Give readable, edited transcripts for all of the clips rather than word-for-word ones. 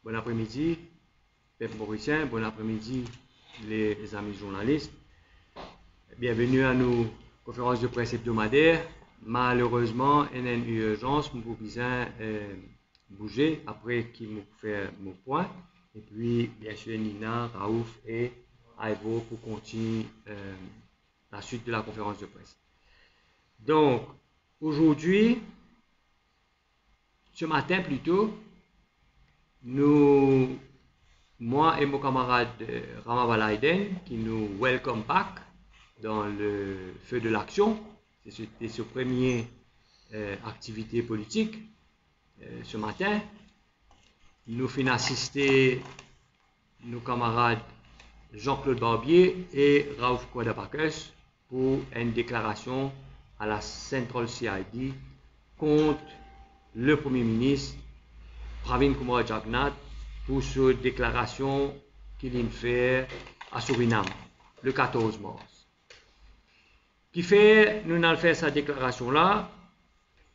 Bon après-midi, peuple mauricien, bon après-midi, les amis journalistes. Bienvenue à nos conférences de presse hebdomadaires. Malheureusement, il y a une urgence, nous pouvons bouger après qu'il nous fait mon point. Et puis, bien sûr, Nina, Raouf et Ivo pour continuer la suite de la conférence de presse. Donc, aujourd'hui, ce matin plutôt, moi et mon camarade Rama Aiden, qui nous welcome back dans le feu de l'action. C'était sa première activité politique ce matin. Nous finissons assister nos camarades Jean-Claude Barbier et Raouf Kouadapakes pour une déclaration à la Central CID contre le Premier ministre Pravin Kumar Jagnnath pour cette déclaration qu'il a fait à Suriname le 14 mars. Qui fait, nous allons faire cette déclaration-là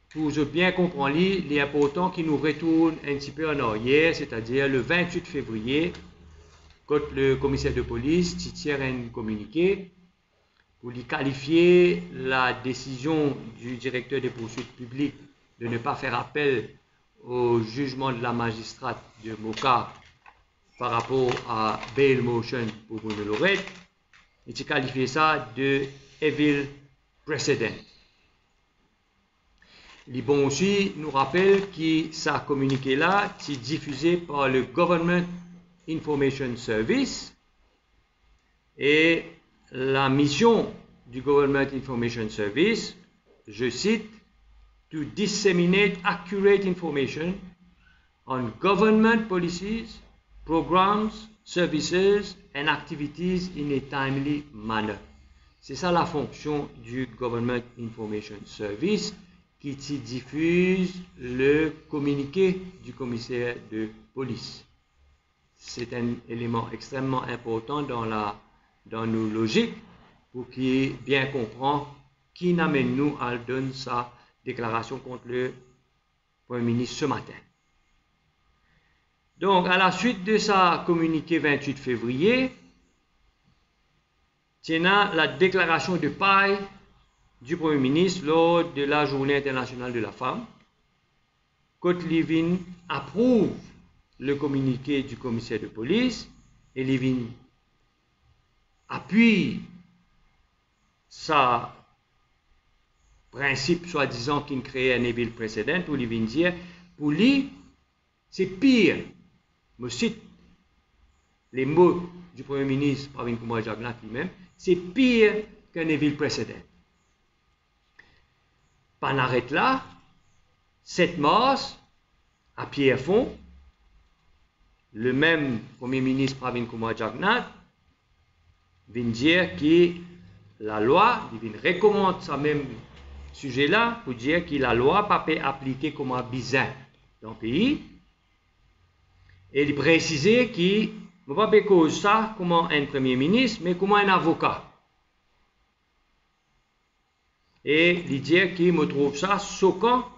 pour bien comprendre il est important qu'il nous retourne un petit peu en arrière, c'est-à-dire le 28 février, quand le commissaire de police tire un communiqué pour lui qualifier la décision du directeur des poursuites publiques de ne pas faire appel au jugement de la magistrate de Moka par rapport à bail motion pour Bruno Lorette, et tu qualifies ça de evil precedent. Il est bon aussi nous rappelle que ça communiqué là est diffusé par le Government Information Service et la mission du Government Information Service, je cite, to disseminate accurate information on government policies, programs, services and activities in a timely manner. C'est ça la fonction du Government Information Service qui diffuse le communiqué du commissaire de police. C'est un élément extrêmement important dans nos logiques pour qu'il bien comprenne qui n'amène nous à donner sa déclaration contre le Premier ministre ce matin. Donc, à la suite de sa communiqué 28 février, tient la déclaration de paix du Premier ministre lors de la Journée internationale de la femme. Côte Livin approuve le communiqué du commissaire de police et Livin appuie sa principe soi-disant qu'il crée un evil précédent pour lui dire, pour lui, c'est pire. Je cite les mots du Premier ministre Pravin Kumar Jagnnath lui-même, c'est pire qu'un evil précédent. Pan arrête là, 7 mars, à Pierrefonds, le même Premier ministre Pravin Kumar Jagnnath vient dire que la loi, il recommande ça même sujet-là pour dire que la loi pas peut appliquer comme un bizarre dans le pays. Et il précisait qu'il ne va pas cause ça comme un premier ministre, mais comme un avocat. Et il dit qu'il me trouve ça choquant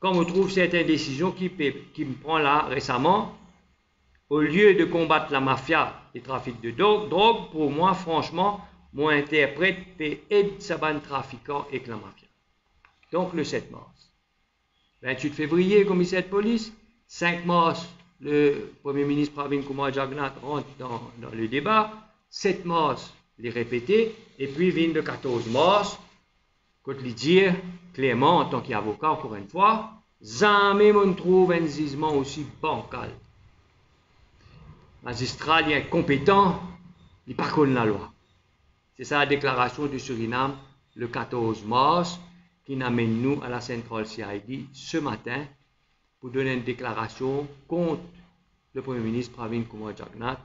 quand on trouve certaines décisions qui me prend là récemment. Au lieu de combattre la mafia et le trafic de drogue, pour moi, franchement, mon interprète peut aider ces trafiquants et la mafia. Donc, le 7 mars. 28 février, commissaire de police. 5 mars, le Premier ministre Pravin Kumar Jagnnath rentre dans le débat. 7 mars, il est répété. Et puis, vient le 14 mars, quand il dit clairement, en tant qu'avocat, encore une fois, jamais on trouve un jugement aussi bancal. Magistrat, il est incompétent, il ne connaît pas la loi. C'est ça la déclaration du Suriname le 14 mars qui amène nous à la Central CID ce matin pour donner une déclaration contre le Premier ministre Pravin Kumar Jagnnath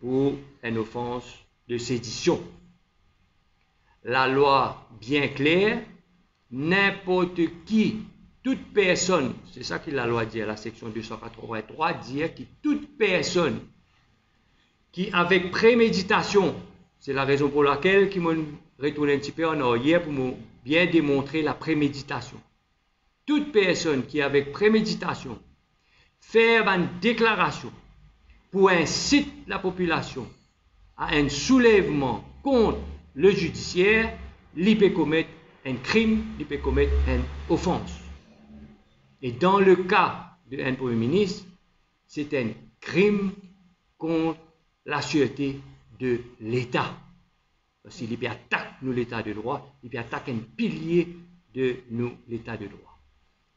pour une offense de sédition. La loi bien claire, n'importe qui, toute personne, c'est ça que la loi dit à la section 283, dit que toute personne qui avec préméditation, c'est la raison pour laquelle je me retourne un petit peu en arrière pour me bien démontrer la préméditation. Toute personne qui avec préméditation faire une déclaration pour inciter la population à un soulèvement contre le judiciaire, il peut commettre un crime, il peut commettre une offense. Et dans le cas d'un Premier ministre, c'est un crime contre la sûreté de l'État. Parce qu'il peut attaquer nous l'État de droit, il peut attaquer un pilier de nous l'État de droit.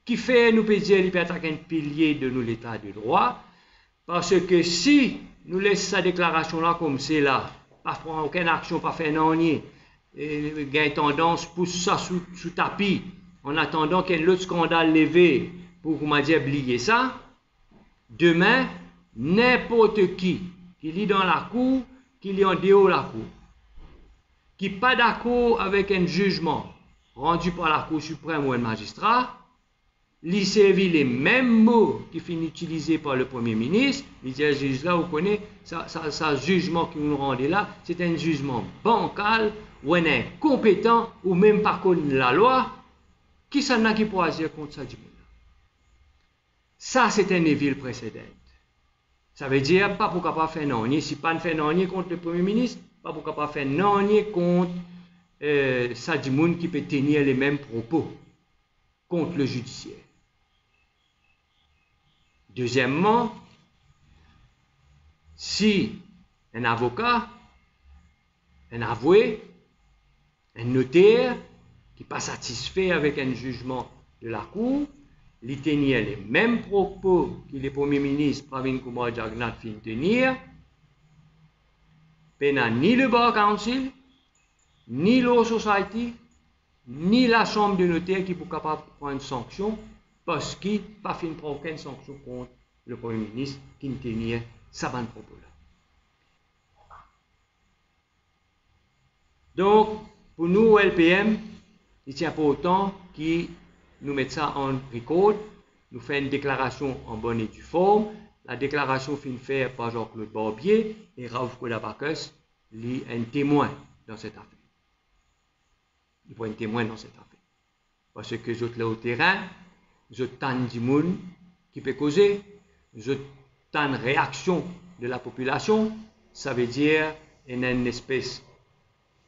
Qui fait, nous peut dire, il peut attaquer un pilier de nous l'État de droit, parce que si nous laissons sa déclaration là comme c'est là, pas prendre aucune action, pas faire rien, il y a une tendance pousse ça sous tapis, en attendant qu'il y ait l'autre scandale levé pour, comment dire, oublier ça, demain, n'importe qui lit dans la cour, qui lit en dehors de la cour, qui n'est pas d'accord avec un jugement rendu par la Cour suprême ou un magistrat, il servit les mêmes mots qui finissent utilisés par le Premier ministre. Il dit, juge là, vous connaissez, ça jugement qui nous rendait là, c'est un jugement bancal, ou un incompétent, ou même pas contre la loi. Qui s'en a qui pourra dire contre ça du monde? Ça, c'est un évil précédent. Ça veut dire, pas pour capable faire non, si pas de faire non contre le Premier ministre, pas pour capable faire non contre ça du monde qui peut tenir les mêmes propos contre le judiciaire. Deuxièmement, si un avocat, un avoué, un notaire qui n'est pas satisfait avec un jugement de la Cour, il tenir les mêmes propos que le Premier ministre Pravin Kumar Jagannath fin tenir, ni le Bar Council, ni Law Society, ni la Chambre de notaires qui sont capables de prendre une sanction parce qu'il n'a pas fait aucune sanction contre le Premier ministre qui tenait sa bonne propos-là. Donc, pour nous, au LPM, il tient pas autant que nous mettons ça en record, nous faisons une déclaration en bonne et due forme. La déclaration fin faite par Jean-Claude Barbier et Raouf Kodabakis, il est un témoin dans cette affaire. Il faut un témoin dans cette affaire. Parce que je suis là au terrain, je tente du monde qui peut causer, je tente réaction de la population, ça veut dire qu'il y a une espèce,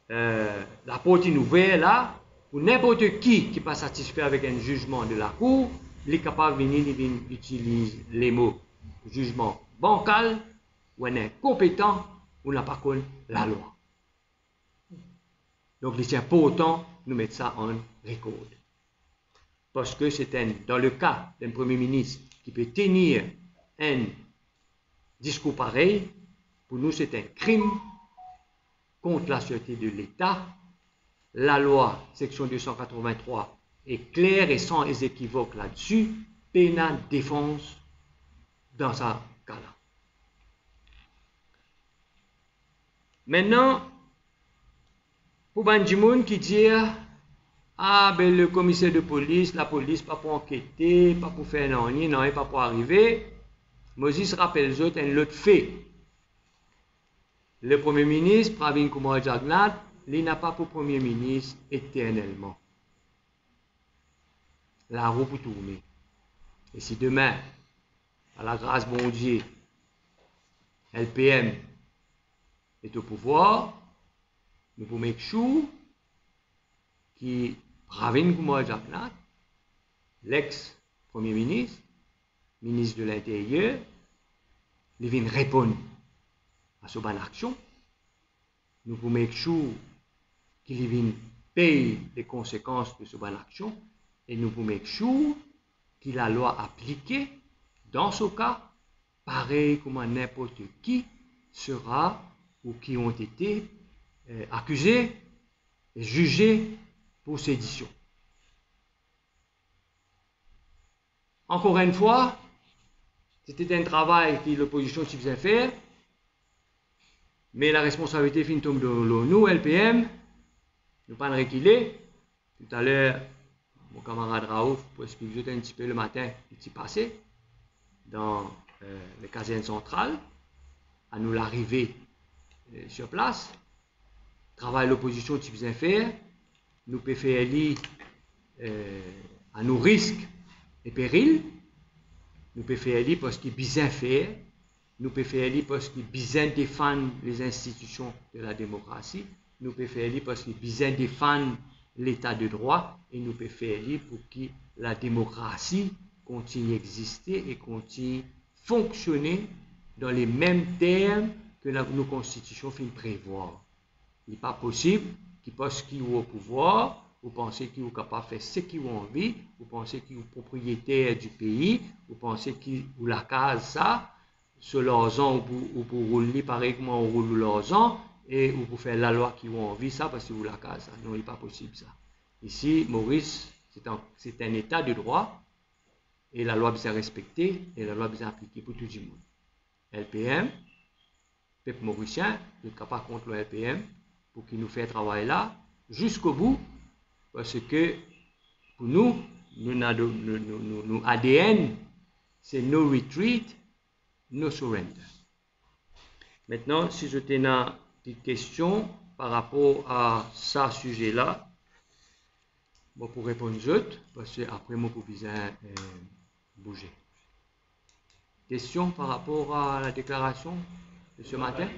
la porte est ouverte là, pour n'importe qui n'est pas satisfait avec un jugement de la Cour, il est capable de venir utiliser les mots jugement bancal, ou un incompétent, ou n'a pas connu la loi. Donc il tient pas autant nous mettre ça en record. Parce que c'est dans le cas d'un Premier ministre qui peut tenir un discours pareil, pour nous c'est un crime contre la sûreté de l'État. La loi, section 283, est claire et sans équivoque là-dessus, pénale défense dans ce cas-là. Maintenant, pour Banjimoun qui dit ah ben le commissaire de police, la police pas pour enquêter, pas pour faire non, pas pour arriver. Moses rappelle eux un autre fait. Le Premier ministre, Pravin Kumar Jagannath, il n'a pas pour Premier ministre éternellement. La roue pour tourner. Et si demain, à la grâce bon Dieu, LPM est au pouvoir, nous pouvons make sure que Pravin Kumar Jagannath, l'ex-premier ministre, ministre de l'Intérieur, il vient répondre à ce bonne action. Nous pouvons make sure qu'il vient payer les conséquences de ce bonne action et nous pouvons make sure que la loi appliquée dans ce cas, pareil comme n'importe qui sera ou qui ont été accusés et jugés pour sédition. Encore une fois, c'était un travail que l'opposition s'y faisait faire, mais la responsabilité finit tombe de nous, LPM, nous pas reculer. Tout à l'heure, mon camarade Raouf, pour expliquer un petit peu le matin, il s'est passé dans le caserne central, à nous l'arrivée sur place. Travail l'opposition s'y faisait faire, nous PFLI à nos risques et périls. nous pouvons faire parce qu'ils bien faire, nous pouvons faire parce qu'ils bien défendent les institutions de la démocratie, nous pouvons faire parce qu'ils bien défendent l'état de droit, et nous pouvons faire pour que la démocratie continue à exister et continue à fonctionner dans les mêmes termes que nos constitutions finissent prévoir. Il n'est pas possible qu'ils pensent qu'ils ont au pouvoir, vous pensez qu'ils sont capables de faire ce qu'ils ont envie, vous pensez qu'ils sont propriétaires du pays, vous pensez qu'ils ont la case ça, sur l'argent ou pour rouler pareil comme on roule l'argent, et ou pour faire la loi qu'ils ont envie, ça parce que vous la case ça. Non, il n'est pas possible ça. Ici, Maurice, c'est un état de droit, et la loi bien respectée, et la loi bien appliquée pour tout le monde. LPM, peuple mauricien, ne n'est pas contre le LPM, pour qu'il nous fasse travail là, jusqu'au bout, parce que pour nous, nous ADN, c'est no retreat, no surrender. Maintenant, si je tenais une petite question par rapport à ce sujet-là, bon, pour répondre aux autres, parce que après, moi, pour bien bouger. Question par rapport à la déclaration de ce matin?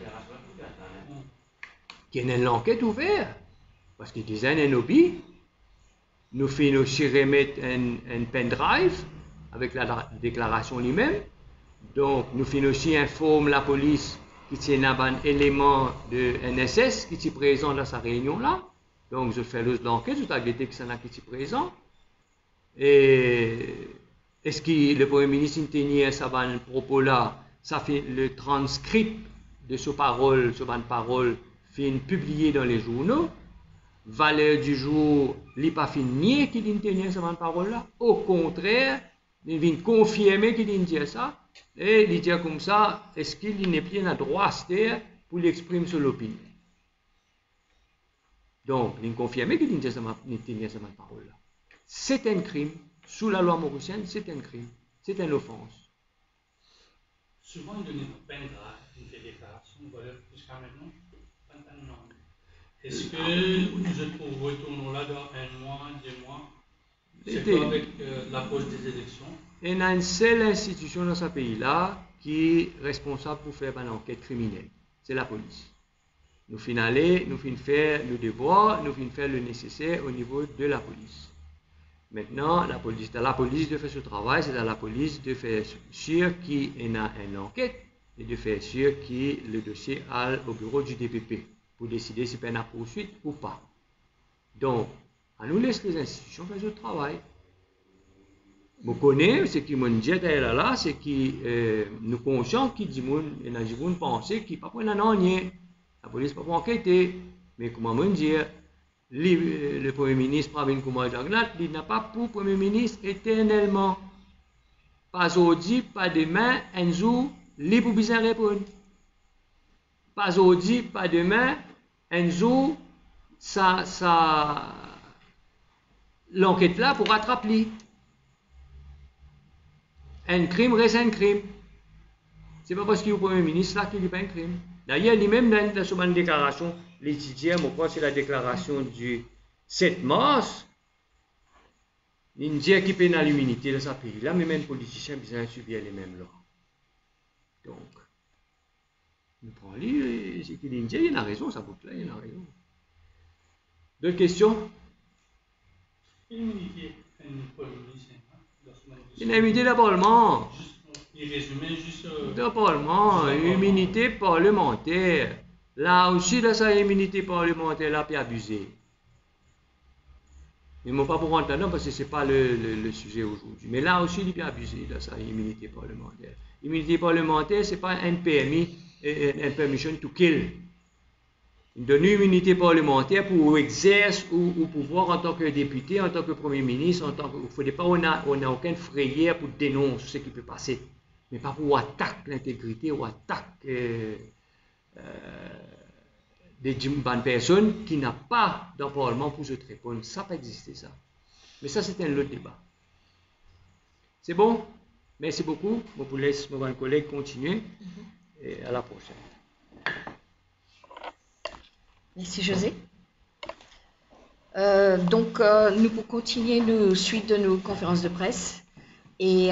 Il y a une enquête ouverte, parce qu'il disait un hobby. Nous faisons aussi remettre un pendrive avec la déclaration lui-même. Donc, nous faisons aussi informer la police qui tient un élément de NSS qui est présent dans sa réunion-là. Donc, je fais l'enquête, je t'ai que c'est là qui est présent. Et est-ce que le Premier ministre tenait ce propos-là, ça fait le transcript de ce parole fait publié dans les journaux. Valeur du jour, il n'a pas fait nier qu'il tenait cette parole-là. Au contraire, il vient confirmer qu'il dit ça. Et il dit comme ça, est-ce qu'il n'est plus à droit pour l'exprimer sur l'opinion? Donc, il confirme qu'il tenait cette parole-là. C'est un crime. Sous la loi mauricienne, c'est un crime. C'est une offense. Souvent, il donne un pendrive, une déclaration, voilà, jusqu'à maintenant. Est-ce que nous retournons là dans un mois, 2 mois? C'est quoi avec l'approche des élections? Il y a une seule institution dans ce pays-là qui est responsable pour faire une enquête criminelle. C'est la police. Nous finissons faire le devoir, nous finissons faire le nécessaire au niveau de la police. Maintenant, la police de faire ce travail, c'est à la police de faire sûr qu'il y a une enquête et de faire sûr que le dossier aille au bureau du DPP pour décider si il y a une poursuite ou pas. Donc, on nous laisse les institutions faire ce travail. Vous connaissez ce qui m'ont dit là, c'est que nous sommes conscients qu'il y a des gens qui pensent qu'il n'y a pas de rien. La police ne peut pas enquêter. Mais comment on dit, le Premier ministre Pravin Kumar Jagnnath, il n'a pas pour Premier ministre éternellement. Pas aujourd'hui, pas demain, un jour, il peut bien répondre. Pas aujourd'hui, pas demain, un jour, l'enquête là pour rattraper. Un crime reste un crime. Ce n'est pas parce qu'il est Premier ministre là qu'il n'est pas un crime. D'ailleurs, lui-même dans son déclaration, l'étudiant, je crois que c'est la déclaration du 7 mars, il dit qu'il peut dans l'immunité de sa pays. Là, mais même politiciens bien subir les mêmes lois. Donc, nous prenons lui, c'est qu'il dit, il a raison, ça boucle là, il a raison. D'autres questions? L'immunité, une immunité de Parlement. Il résumait juste. De Parlement, immunité parlementaire. Là aussi, dans sa immunité parlementaire, là, puis abusé. Mais je ne vais pas pour rentrer là parce que ce n'est pas le sujet aujourd'hui. Mais là aussi, il peut abuser dans sa immunité parlementaire. L'immunité parlementaire, ce n'est pas un permis, une permission to kill. Il donne une immunité parlementaire pour exercer ou pouvoir en tant que député, en tant que Premier ministre, en tant que. Il ne faudrait pas qu'on n'a aucune frayère pour dénoncer ce qui peut passer. Mais pas pour attaquer l'intégrité ou attaquer des bonnes personnes qui n'ont pas dans le Parlement pour se répondre. Ça peut exister, ça. Mais ça, c'est un autre débat. C'est bon? Merci beaucoup. Je vous laisse mon collègue continuer. Et à la prochaine. Merci, José. Nous pour continuer nos suites de nos conférences de presse. Et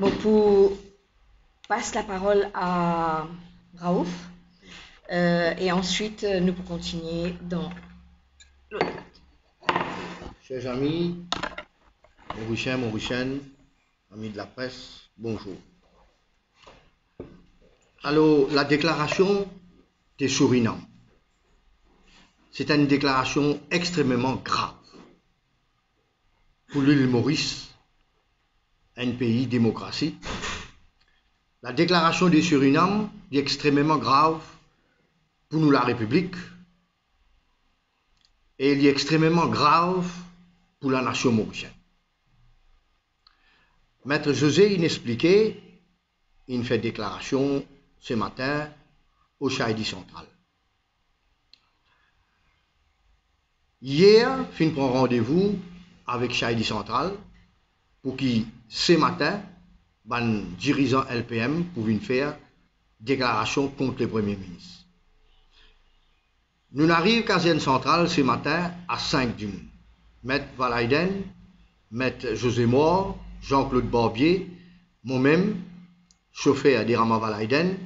Bon, pour passe la parole à Raouf. Et ensuite, nous pourrons continuer dans l'autre. Chers amis, Mauriciens, amis de la presse, bonjour. Alors, la déclaration des Suriname, c'est une déclaration extrêmement grave pour l'île Maurice, un pays démocratie. La déclaration des Suriname est extrêmement grave pour nous la République et elle est extrêmement grave pour la nation mauricienne. Maître José, il expliquait, il fait déclaration ce matin au Chaïdi Central. Hier, il prend rendez-vous avec Chaïdi Central pour qui, ce matin, les dirigeants LPM pour venir faire déclaration contre le Premier ministre. Nous arrivons à Caserne Centrale ce matin à 5 du mois. Maître Valaiden, Maître José Moore, Jean-Claude Barbier, moi-même, chauffeur de Rama Valaiden.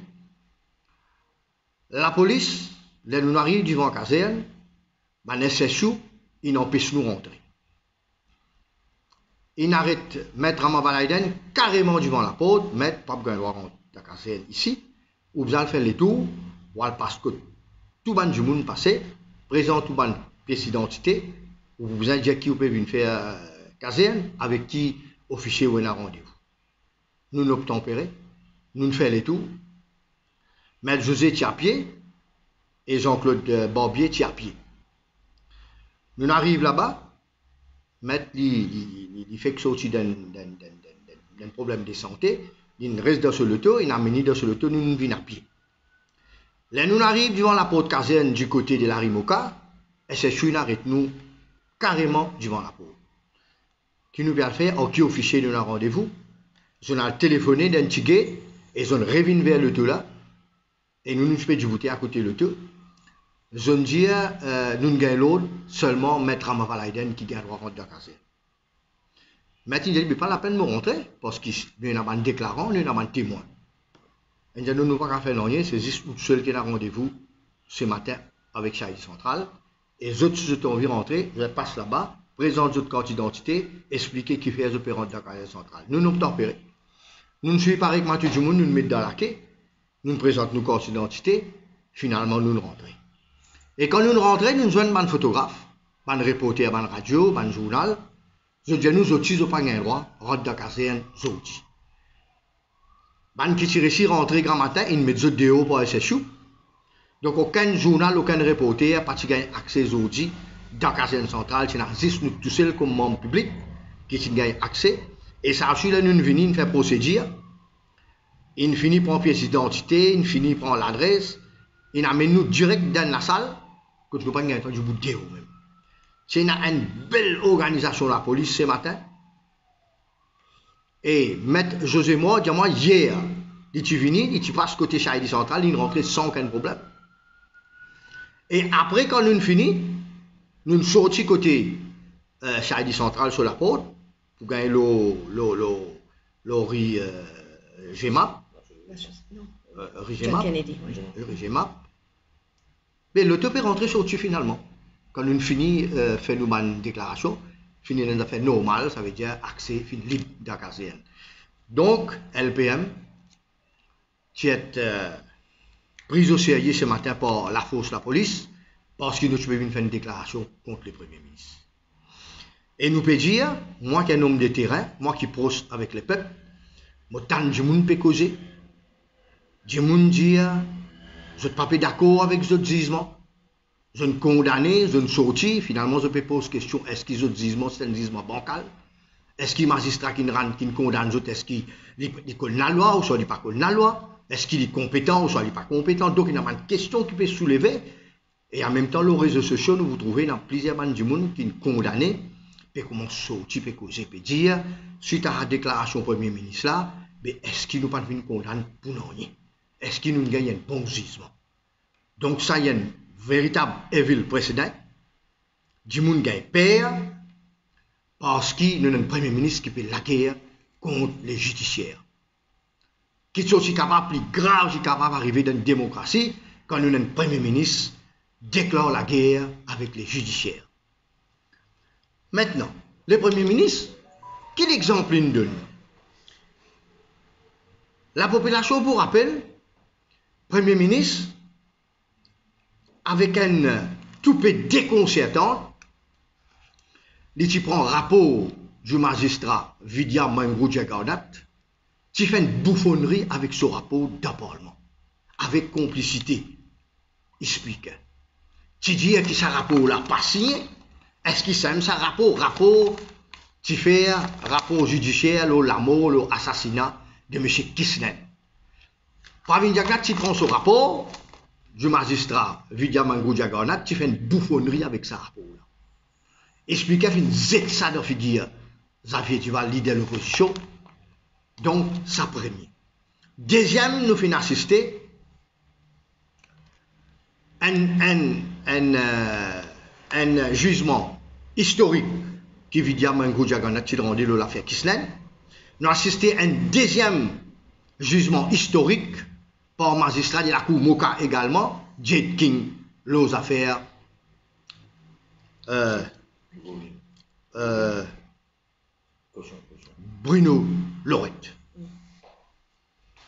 La police, là nous arrivons devant la caserne, les SSU, ils n'empêchent nous rentrer. Ils arrêtent Maître Rama Valaiden carrément devant la porte, Maître pas besoin de rentrer dans la caserne ici, ou vous allez faire les tours, parce que tout le monde du monde passé, présente tout le monde pièce d'identité, ou vous avez dit qui vous pouvez venir faire caserne, avec qui officier ou un rendez-vous. Nous nous tempérons, nous nous faisons les tours. Maître José tient à pied et Jean-Claude Barbier tient à pied. Nous arrivons là-bas, Maître il fait que sortir d'un problème de santé, il reste dans ce loto, il a mené dans ce loto, nous venons à pied. Là, nous arrivons devant la porte caserne du côté de la Rimoka, et c'est sûr, arrête nous carrément devant la porte. Qui nous vient faire, qui officier nous un rendez-vous, ils ont téléphoné d'un petit gars, et ils ont revenu vers le tout là, et nous nous faisons du bouteille à côté de l'auto. Ils ont dit, nous gagnons l'autre, seulement Maître Amavalaiden qui gagne droit rentrer dans la caserne. Maître il dit, mais pas la peine de me rentrer, parce qu'il y a un déclarant, il y a un témoin. Et nous n'avons pas faire rien, c'est juste le seul qui a rendez-vous ce matin avec Chaïdi Central. Et les autres, si vous avez envie de rentrer, je passe là-bas, présente votre carte d'identité, expliquer qui fait les opérants de la Chaïdi Centrale. Nous nous tempérons. Nous ne suivons pas avec Mathieu du monde, nous nous mettons dans la quai, nous nous présentons nos cartes d'identité, finalement nous nous rentrons. Et quand nous nous rentrons, nous jouons un photographe, un reporter, un radio, un journal. Je dis nous autres, nous n'avons pas le droit, rentre dans la caserne, nous autres. Les qui sont ici rentrés grand matin, ils mettent des vidéos pour SSU. Donc aucun journal, aucun reporter, pas de accès aux audits dans la caserne centrale, c'est juste nous tous seuls comme membres publics qui ont accès. Et ça a su là, nous venons faire procédure. Il finit par pièce d'identité, il finit par l'adresse, il amène nous direct dans la salle, que nous n'avons pas entendu bout de vidéo même. C'est une belle organisation la police ce matin. Et Maître José Moore dit moi hier, il est venu, il passe côté Chaïdi Central, il est rentré sans aucun problème. Et après, quand nous finissons, nous sortis côté Chaïdi Central sur la porte, pour gagner le GMAP. GMAP. Mais le top est rentré sorti finalement. Quand nous finissons, fait nous une déclaration. Fini une affaire normale, ça veut dire accès libre dans la caserne. Donc, LPM, qui est prise au sérieux ce matin par la force de la police, parce que nous devons faire une déclaration contre le Premier ministre. Et nous pouvons dire, moi qui suis un homme de terrain, moi qui proche avec les peuples, moi tant de monde peut causer. Du monde dire, je ne suis pas d'accord avec ce jugement. Je ne condamné, je ne sorti, finalement je peux poser question, est-ce qu'ils ont jugement, c'est un jugement bancal? Est-ce qu'il y a un magistrat qui ne condamne, est-ce qu'il colle la loi ou soit il pas colle la loi? Est-ce qu'il est compétent ou soit il n'est pas compétent? Donc il y a une question qui peut soulever. Et en même temps, les réseaux sociaux, nous vous trouvez dans plusieurs bandes du monde qui sont condamnés, et comment sortir, peut causer, peut dire, suite à la déclaration du Premier ministre là, est-ce qu'il nous pas de condamner pour rien? Est-ce qu'il nous gagne un bon jugement? Donc ça, il y a un véritable évil précédent. Du monde gagne peur parce qu'il y a un Premier ministre qui peut la guerre contre les judiciaires. qui est aussi capable, plus grave, qui est capable d'arriver dans une démocratie quand nous, notre Premier ministre, déclare la guerre avec les judiciaires. Maintenant, le Premier ministre, quel exemple il nous donne? La population, pour rappel, Premier ministre, avec un toupet déconcertant, il prend rapport du magistrat Vidya Mangou Djaganat, qui fait une bouffonnerie avec ce rapport dans le Parlement, avec complicité. Explique. Tu dis que ce rapport-là pas signé, est-ce qu'il s'aime ce rapport qui fait rapport judiciaire, la mort, l'assassinat de M. Kisnen. Pravin Jagannath, tu prends ce rapport du magistrat Vidya Mangou Djagannath, tu fais une bouffonnerie avec ce rapport-là. Expliquez une zexa de figure. Xavier Duval, leader de l'opposition. Donc, ça premier. Deuxième, nous faisons assister un jugement historique qui Vidya Mangou Djagannath a rendu l'affaire Kisnen. Nous avons assisté à un deuxième jugement historique par magistrat de la Cour Moka également, Jade King, l'aux affaires Bruno Lorette.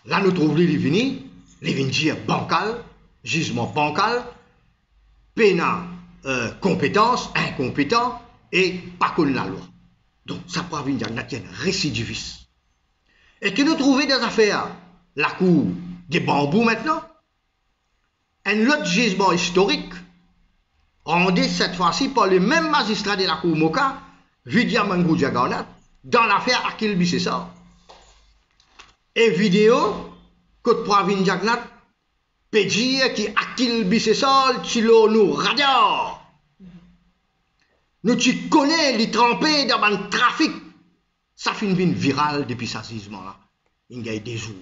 Là, nous trouvons les vignes bancal, jugement bancal, pénal, compétence, incompétent et pas connu la loi. Donc, ça peut avoir une récidiviste. Et que nous trouvons des affaires, la Cour des bambous maintenant, un autre jugement historique, rendu cette fois-ci par le même magistrat de la Cour Moka, Vidya Mangou Djagannath, dans l'affaire Akil Bissessar. Et vidéo, que Pravin Jagannath peut dire qui Akil Bissessar, Chilo nous radio. Nous tu connais les trempés dans le trafic. Ça fait une vie virale depuis ce jugement-là. Il y a des jours.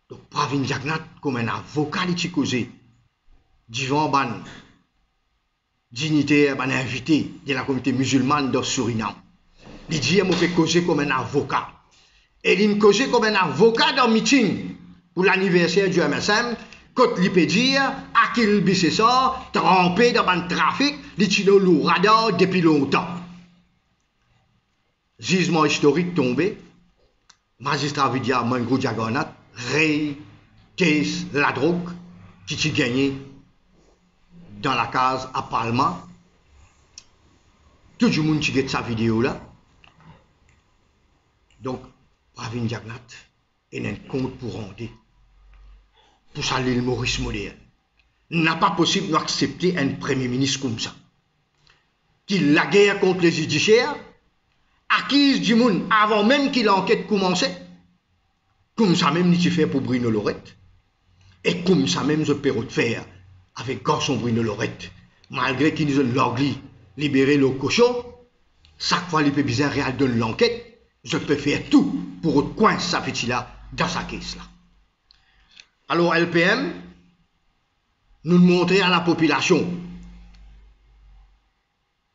Donc, Pravin Jagannath, comme un avocat, il a causé devant ban dignitaire, ban invité de la communauté musulmane de Suriname. Il dit qu'il fait causer comme un avocat. Et il a causé comme un avocat dans le meeting pour l'anniversaire du MSM. Quand il peut dire, Akil Bissessar, trempé dans le trafic, il a le radar depuis longtemps. Jugement historique tombé, magistrat Vidya Mangou Djagannath, Ray, case, la drogue, qui a gagné dans la case à Palma. Tout le monde qui a sa vidéo là. Donc, Pravin Jagannath est un compte pour rendre. Pour ça, l'île Maurice moderne. Il n'est pas possible d'accepter un premier ministre comme ça. Qui la guerre contre les judiciaires, acquise du monde avant même que l'enquête commence, comme ça même tu fais pour Bruno Lorette, et comme ça même je peux faire avec garçon Bruno Lorette, malgré qu'il nous a l'orgli libéré le cochon, chaque fois il peut bien réel de l'enquête, je peux faire tout pour coincer sa petite là dans sa caisse là. Alors LPM, nous montrer à la population,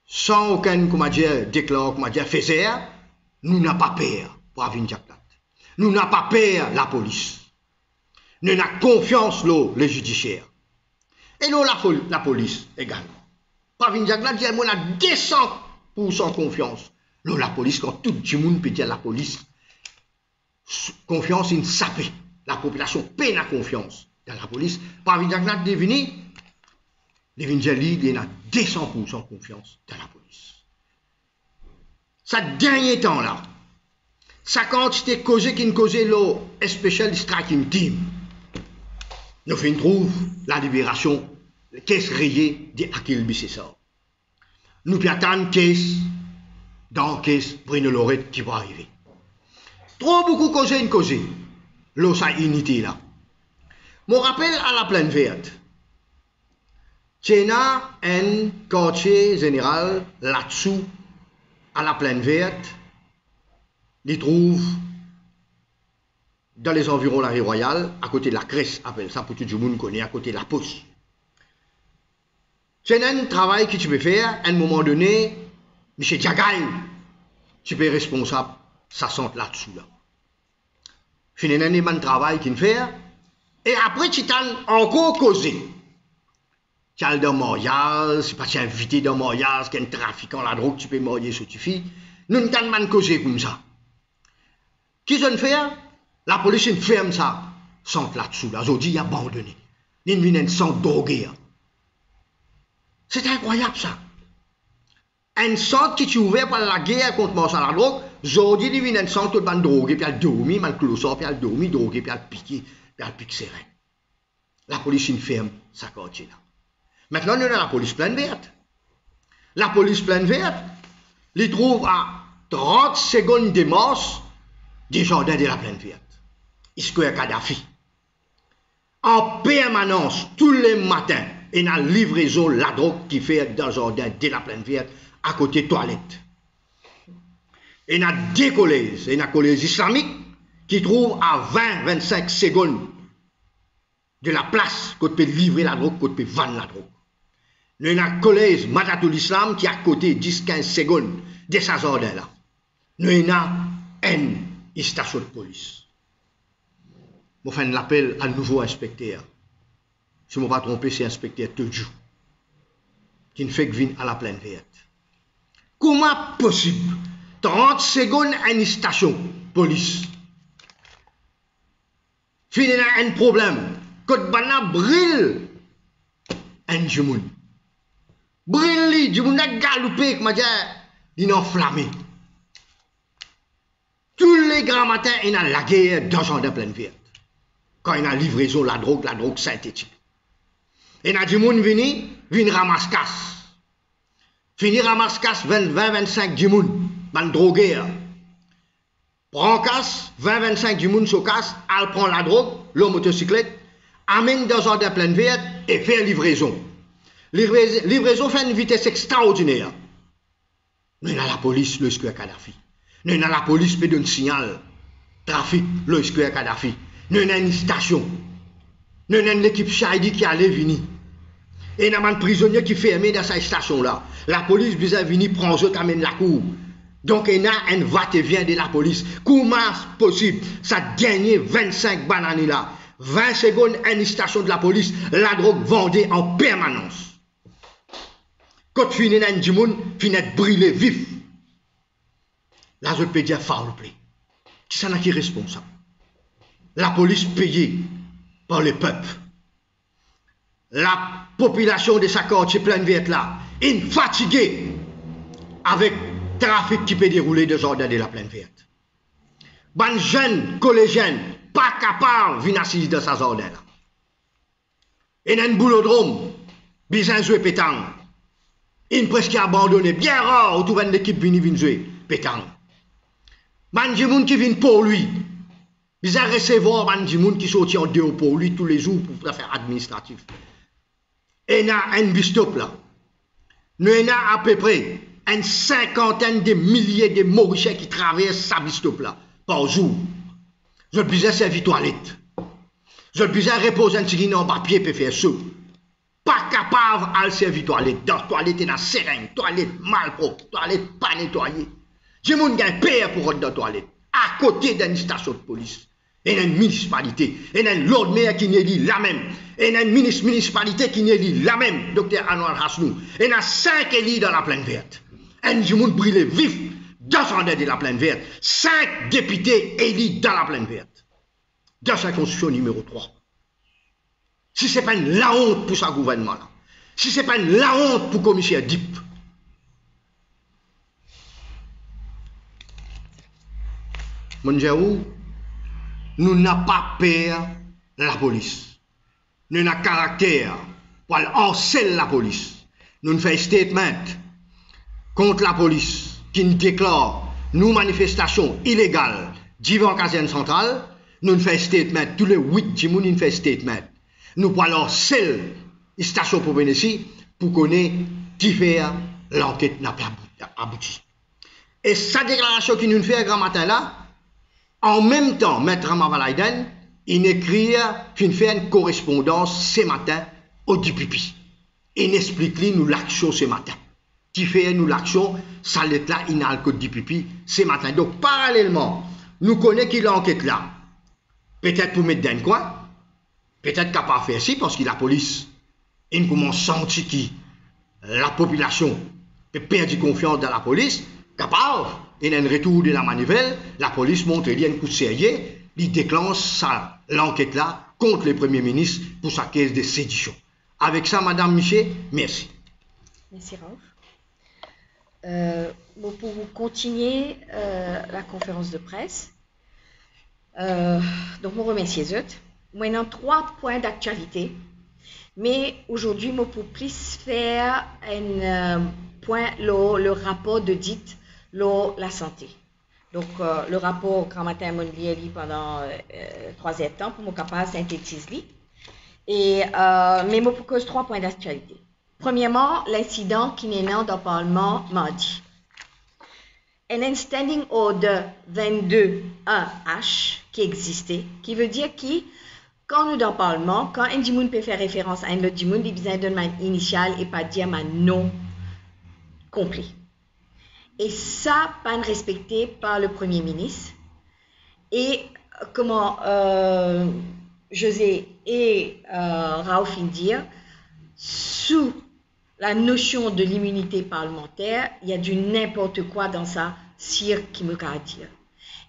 sans aucun, comment dire, déclare, comment dire, faiseur, nous n'avons pas peur pour Pravin Jagannath. Nous n'avons pas peur la police. Nous avons confiance le judiciaire. Et nous la police également. Pravin Jagannath dit, on a 200% confiance. Nous la police, quand tout le monde peut dire la police, confiance in sapé. La population peine la confiance dans la police. Pravin Jagannath devenu, il a 200% confiance dans la police. Ça dernier temps là, sa quantité causée qui nous causait le Special Striking Team, nous faisons trouve la libération, la caisse rayée de Akil Bissessar. Nous puis attendre caisse dans caisse Bruno Lorette qui va arriver. Trop beaucoup causé une causée. L'eau sa unité là. Mon rappel à la plaine verte. Tchéna un quartier général là-dessous à la plaine verte. Il trouve dans les environs de la rue Royale, à côté de la Cresse, appelle ça pour tout le monde connaît, à côté de la Poste. C'est un travail que tu peux faire, à un moment donné, M. Djagaï, tu peux être responsable, ça sent là-dessous là. Fini un éman travail qu'il fait. Et après, tu t'as encore causé. Tu as le mariage, c'est pas tu es invité dans le mariage, qu'il y a un trafiquant la drogue, tu peux marier ce tu fais. Nous t'avons causé comme ça. Qui se fait? La police ferme ça. Centre là-dessous, là, aujourd'hui, abandonné. Ils viennent sans droguer. C'est incroyable ça. Un centre qui est ouvert par la guerre contre la drogue, aujourd'hui, ils viennent sans tout le monde droguer, puis elle dormir, elle closer, puis elle dormir, droguer, puis elle piquer, puis elle pique serein. La police ferme ça quartier là. Maintenant, nous avons la police pleine verte. La police pleine verte, les trouve à 30 secondes de mars des jardins de la plaine verte. Square Kadhafi. En permanence, tous les matins, il y a une livraison la drogue qui fait dans le jardin de la plaine verte à côté de toilette. Il y a des collèges, il y a un collège islamique qui trouve à 20-25 secondes de la place qu'on peut livrer la drogue, qu'on peut vendre la drogue. Il y a un collège Matatul Islam qui est à côté 10-15 secondes de ce jardin-là. Il y a une station de police. Je fais un appel à nouveau inspecteur. Si je ne me pas trompé, c'est inspecteur Teju qui ne fait que venir à la plaine verte. Comment possible 30 secondes à une station police. Fini un problème. Quand bana brille un jumoun. Brille, jumoun a galopé, comme il est enflammé. Tous les grands matins, il y a la guerre dans le jardin plaine verte. Quand il y a livraison la drogue synthétique. Et il y a du monde vient ramasser casse. Fini ramasse casse 20-25 du monde, man drogué. Prend casse, 20-25 du monde sur casse, elle prend la drogue, le motocyclette, amène dans le jardin pleine verte et fait livraison. Livraison fait une vitesse extraordinaire. Nous avons la police, le Square Kadhafi. Nous avons la police qui donne signal. Trafic, le Square Kadhafi. Nous avons une station. Nous avons l'équipe Shahidi qui allait venir. Et nous avons un prisonnier qui fermé dans cette station-là. La police vient venir prendre eux, amène la cour. Donc il y a un va-et-vient de la police. Comment possible? Ça gagne 25 bananes là. 20 secondes à une station de la police, la drogue vendée en permanence. Quand tu finis dans un monde, finit brûlé vif. Là, je peux dire foul play. Qui s'en a qui est responsable? La police payée par le peuple. La population de sa quartier pleine verte là, est fatiguée avec le trafic qui peut dérouler de jardin de la plaine verte. Ban jeunes collégiens pas capables de venir assister dans sa jardin là. Et dans un boulodrome, besoin de jouer pétanque. Il presque abandonné, bien rare, où tout une équipe vient jouer pétanque. Ban di moun qui vient pour lui. Ils ont recevoir ban di moun qui sorti en dehors pour lui tous les jours pour faire administratif. Et il y a un bistop là. Nous avons à peu près une cinquantaine de milliers de Mauriciens qui traversent sa bistop là par jour. Je besoin servir toilette. Je besoin reposer un petit en papier pour faire ça. Pas capable de servir toilette. Dans la toilette, il y a seringue, toilette mal propre, toilette pas nettoyée. J'ai mon gars payé pour rentrer dans la toilette. À côté d'une station de police. Et il y a une municipalité. Et il y a l'ordre maire qui n'est la même. Et il y a une municipalité qui n'est la même. Docteur Anwar Hasnou. Et il y a 5 élus dans la plaine verte. Et il y a monde brûlé vif dans de la plaine verte. 5 députés élus dans la plaine verte. Dans sa constitution numéro 3. Si ce n'est pas la honte pour ce gouvernement-là. Si ce n'est pas la honte pour le commissaire Dip. Mon Dieu, nous n'avons pas peur de la police. Nous n'avons caractère pour harceler la police. Nous faisons un statement contre la police qui nous déclare nos manifestations illégales devant la caserne centrale. Nous faisons un statement tous les 8 jours, nous faisons un statement. Nous pouvons harceler la station pour venir ici pour connaître qui fait l'enquête n'a pas abouti. Et sa déclaration qu'il nous fait grand matin là, en même temps, Maître Ramavalaiden, il écrit, il fait une correspondance ce matin au DPP. Il explique nous l'action ce matin. Qui fait nous l'action, ça l'est là, il n'a le code DPP ce matin. Donc, parallèlement, nous connaissons qui l'enquête là. peut-être pour mettre dans un coin, peut-être capable de faire ci, parce que la police, il commence à sentir que la population peut perdre confiance dans la police, capable, et dans un retour de la manivelle, la police montre qu'il y a un coup de sérieux, il déclenche l'enquête là contre le Premier ministre pour sa caisse de sédition. Avec ça, Madame Miché, merci. Merci Raouf. Bon, pour vous continuer la conférence de presse, donc je remercie les autres. Moi, il y a 3 points d'actualité, mais aujourd'hui, je peux plus faire un point le rapport d'audit la santé. Donc, le rapport grand matin mondial pendant 3 temps pour me capable synthétiser. Et mais je propose 3 points d'actualité. Premièrement, l'incident qui est né dans le Parlement mardi. Un standing order 22.1h qui existait, qui veut dire que quand nous dans le Parlement, quand un monde peut faire référence à un autre monde, il a besoin d'un man initial et pas dire un nom complet. Et ça, pas respecté par le Premier ministre. Et comment José et Raouf dire, sous la notion de l'immunité parlementaire, il y a du n'importe quoi dans ça, cirque qui me garde dire.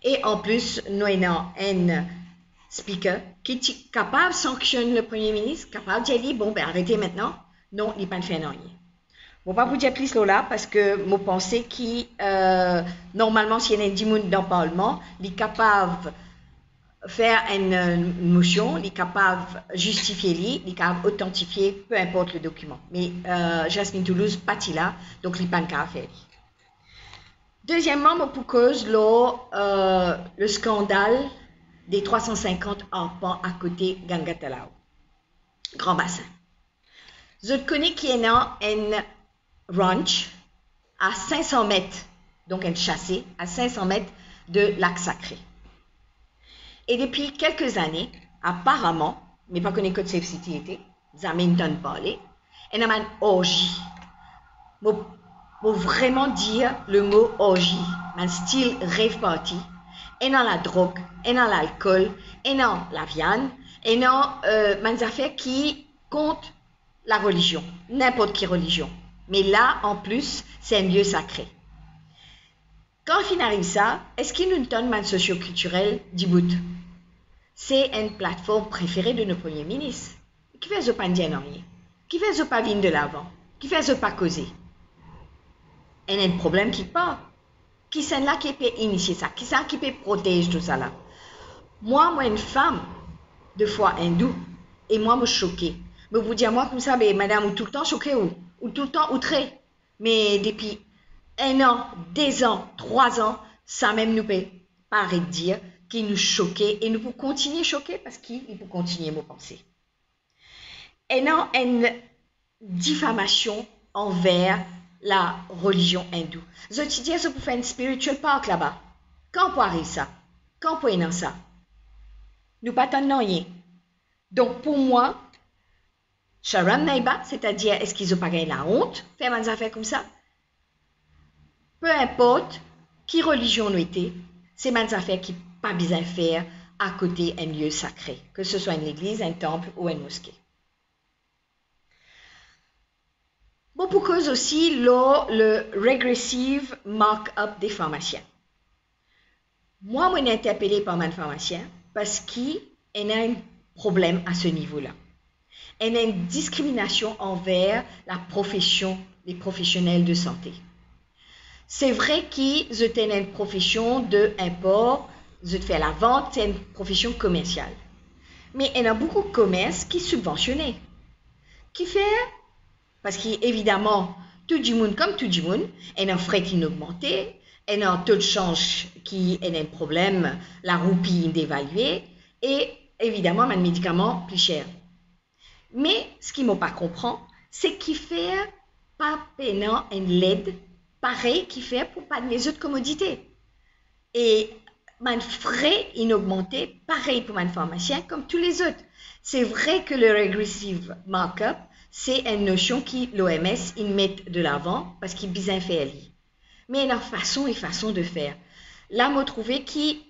Et en plus, nous avons un speaker qui est capable de sanctionner le Premier ministre, capable de dire, bon, ben arrêtez maintenant. Non, il n'est pas de faire rien. Je ne vais pas vous dire plus là parce que je pense que normalement, s'il y a un 10 personnes dans le Parlement, il est capable de faire une motion, il est capable de justifier, il est capable d'authentifier, peu importe le document. Mais Jasmine Toulouse, pas là, donc il n'est pas capable de faire. Deuxièmement, pour cause le scandale des 350 arpents à côté de Gangatalao, Grand Bassin. Je connais qu'il y a un ranch à 500 mètres, donc un chassé à 500 mètres de lac sacré. Et depuis quelques années, apparemment, mais pas qu'on ait Code Safe City était, ça m'étonne parler, il y a une orgie. Pour vraiment dire le mot orgie, un style rave party, et dans la drogue, et dans l'alcool, et dans la viande, et dans des affaires qui comptent la religion, n'importe quelle religion. Mais là, en plus, c'est un lieu sacré. Quand on arrive ça, est-ce qu'il nous donne un socio-culturel d'Ibout? C'est une plateforme préférée de nos premiers ministres. Qui fait ce pas dire rien? Qui fait ce pas venir de l'avant? Qui fait ce pas causer? Il y a un problème qui part. Qui c'est là qui peut initier ça? Qui c'est qui peut protéger tout ça là? Moi, une femme de foi hindoue, et moi, je suis choquée. Mais vous dire, moi, comme ça, ben, madame, ou tout le temps choquée ou tout le temps outrée. Mais depuis 1 an, 2 ans, 3 ans, ça même nous peut pas arrêter de dire qu'il nous choquait et nous pouvons continuer choquer parce qu'il peut continuer à penser. Et non, une diffamation envers la religion hindoue. Je te dis, ça peut faire une spiritual park là-bas. Quand on peut arriver ça? Quand on peut aller dans ça? Nous pas tant rien. Donc, pour moi, Sharam Naiba, c'est-à-dire, est-ce qu'ils n'ont pas gagné la honte, faire des affaires comme ça? Peu importe qui religion nous était, c'est des affaires qui pas besoin de faire à côté d'un lieu sacré, que ce soit une église, un temple ou une mosquée. Bon, pour cause aussi, le regressive mark-up des pharmaciens. Moi, je suis interpellée par mes pharmaciens parce qu'il y a un problème à ce niveau-là. Il y a une discrimination envers la profession des professionnels de santé. C'est vrai qu'ils ont une profession d'import, ils ont fait la vente, c'est une profession commerciale. Mais il y a beaucoup de commerces qui sont subventionnés. Qui fait, parce qu'évidemment, tout le monde, comme tout le monde, il y a un frais qui augmente, il y a un taux de change qui est un problème, la roupie dévaluée, et évidemment, un médicament plus cher. Mais ce qui ne m'a pas compris, c'est qu'il fait pas payant une aide pareil qu'il fait pour pas les autres commodités. Et mon frais in augmenté pareil pour mon pharmacien comme tous les autres. C'est vrai que le regressive markup, c'est une notion qui l'OMS ils mettent de l'avant parce qu'il bien fait elle. Mais il y a façon et façon de faire. Là, moi trouvé qui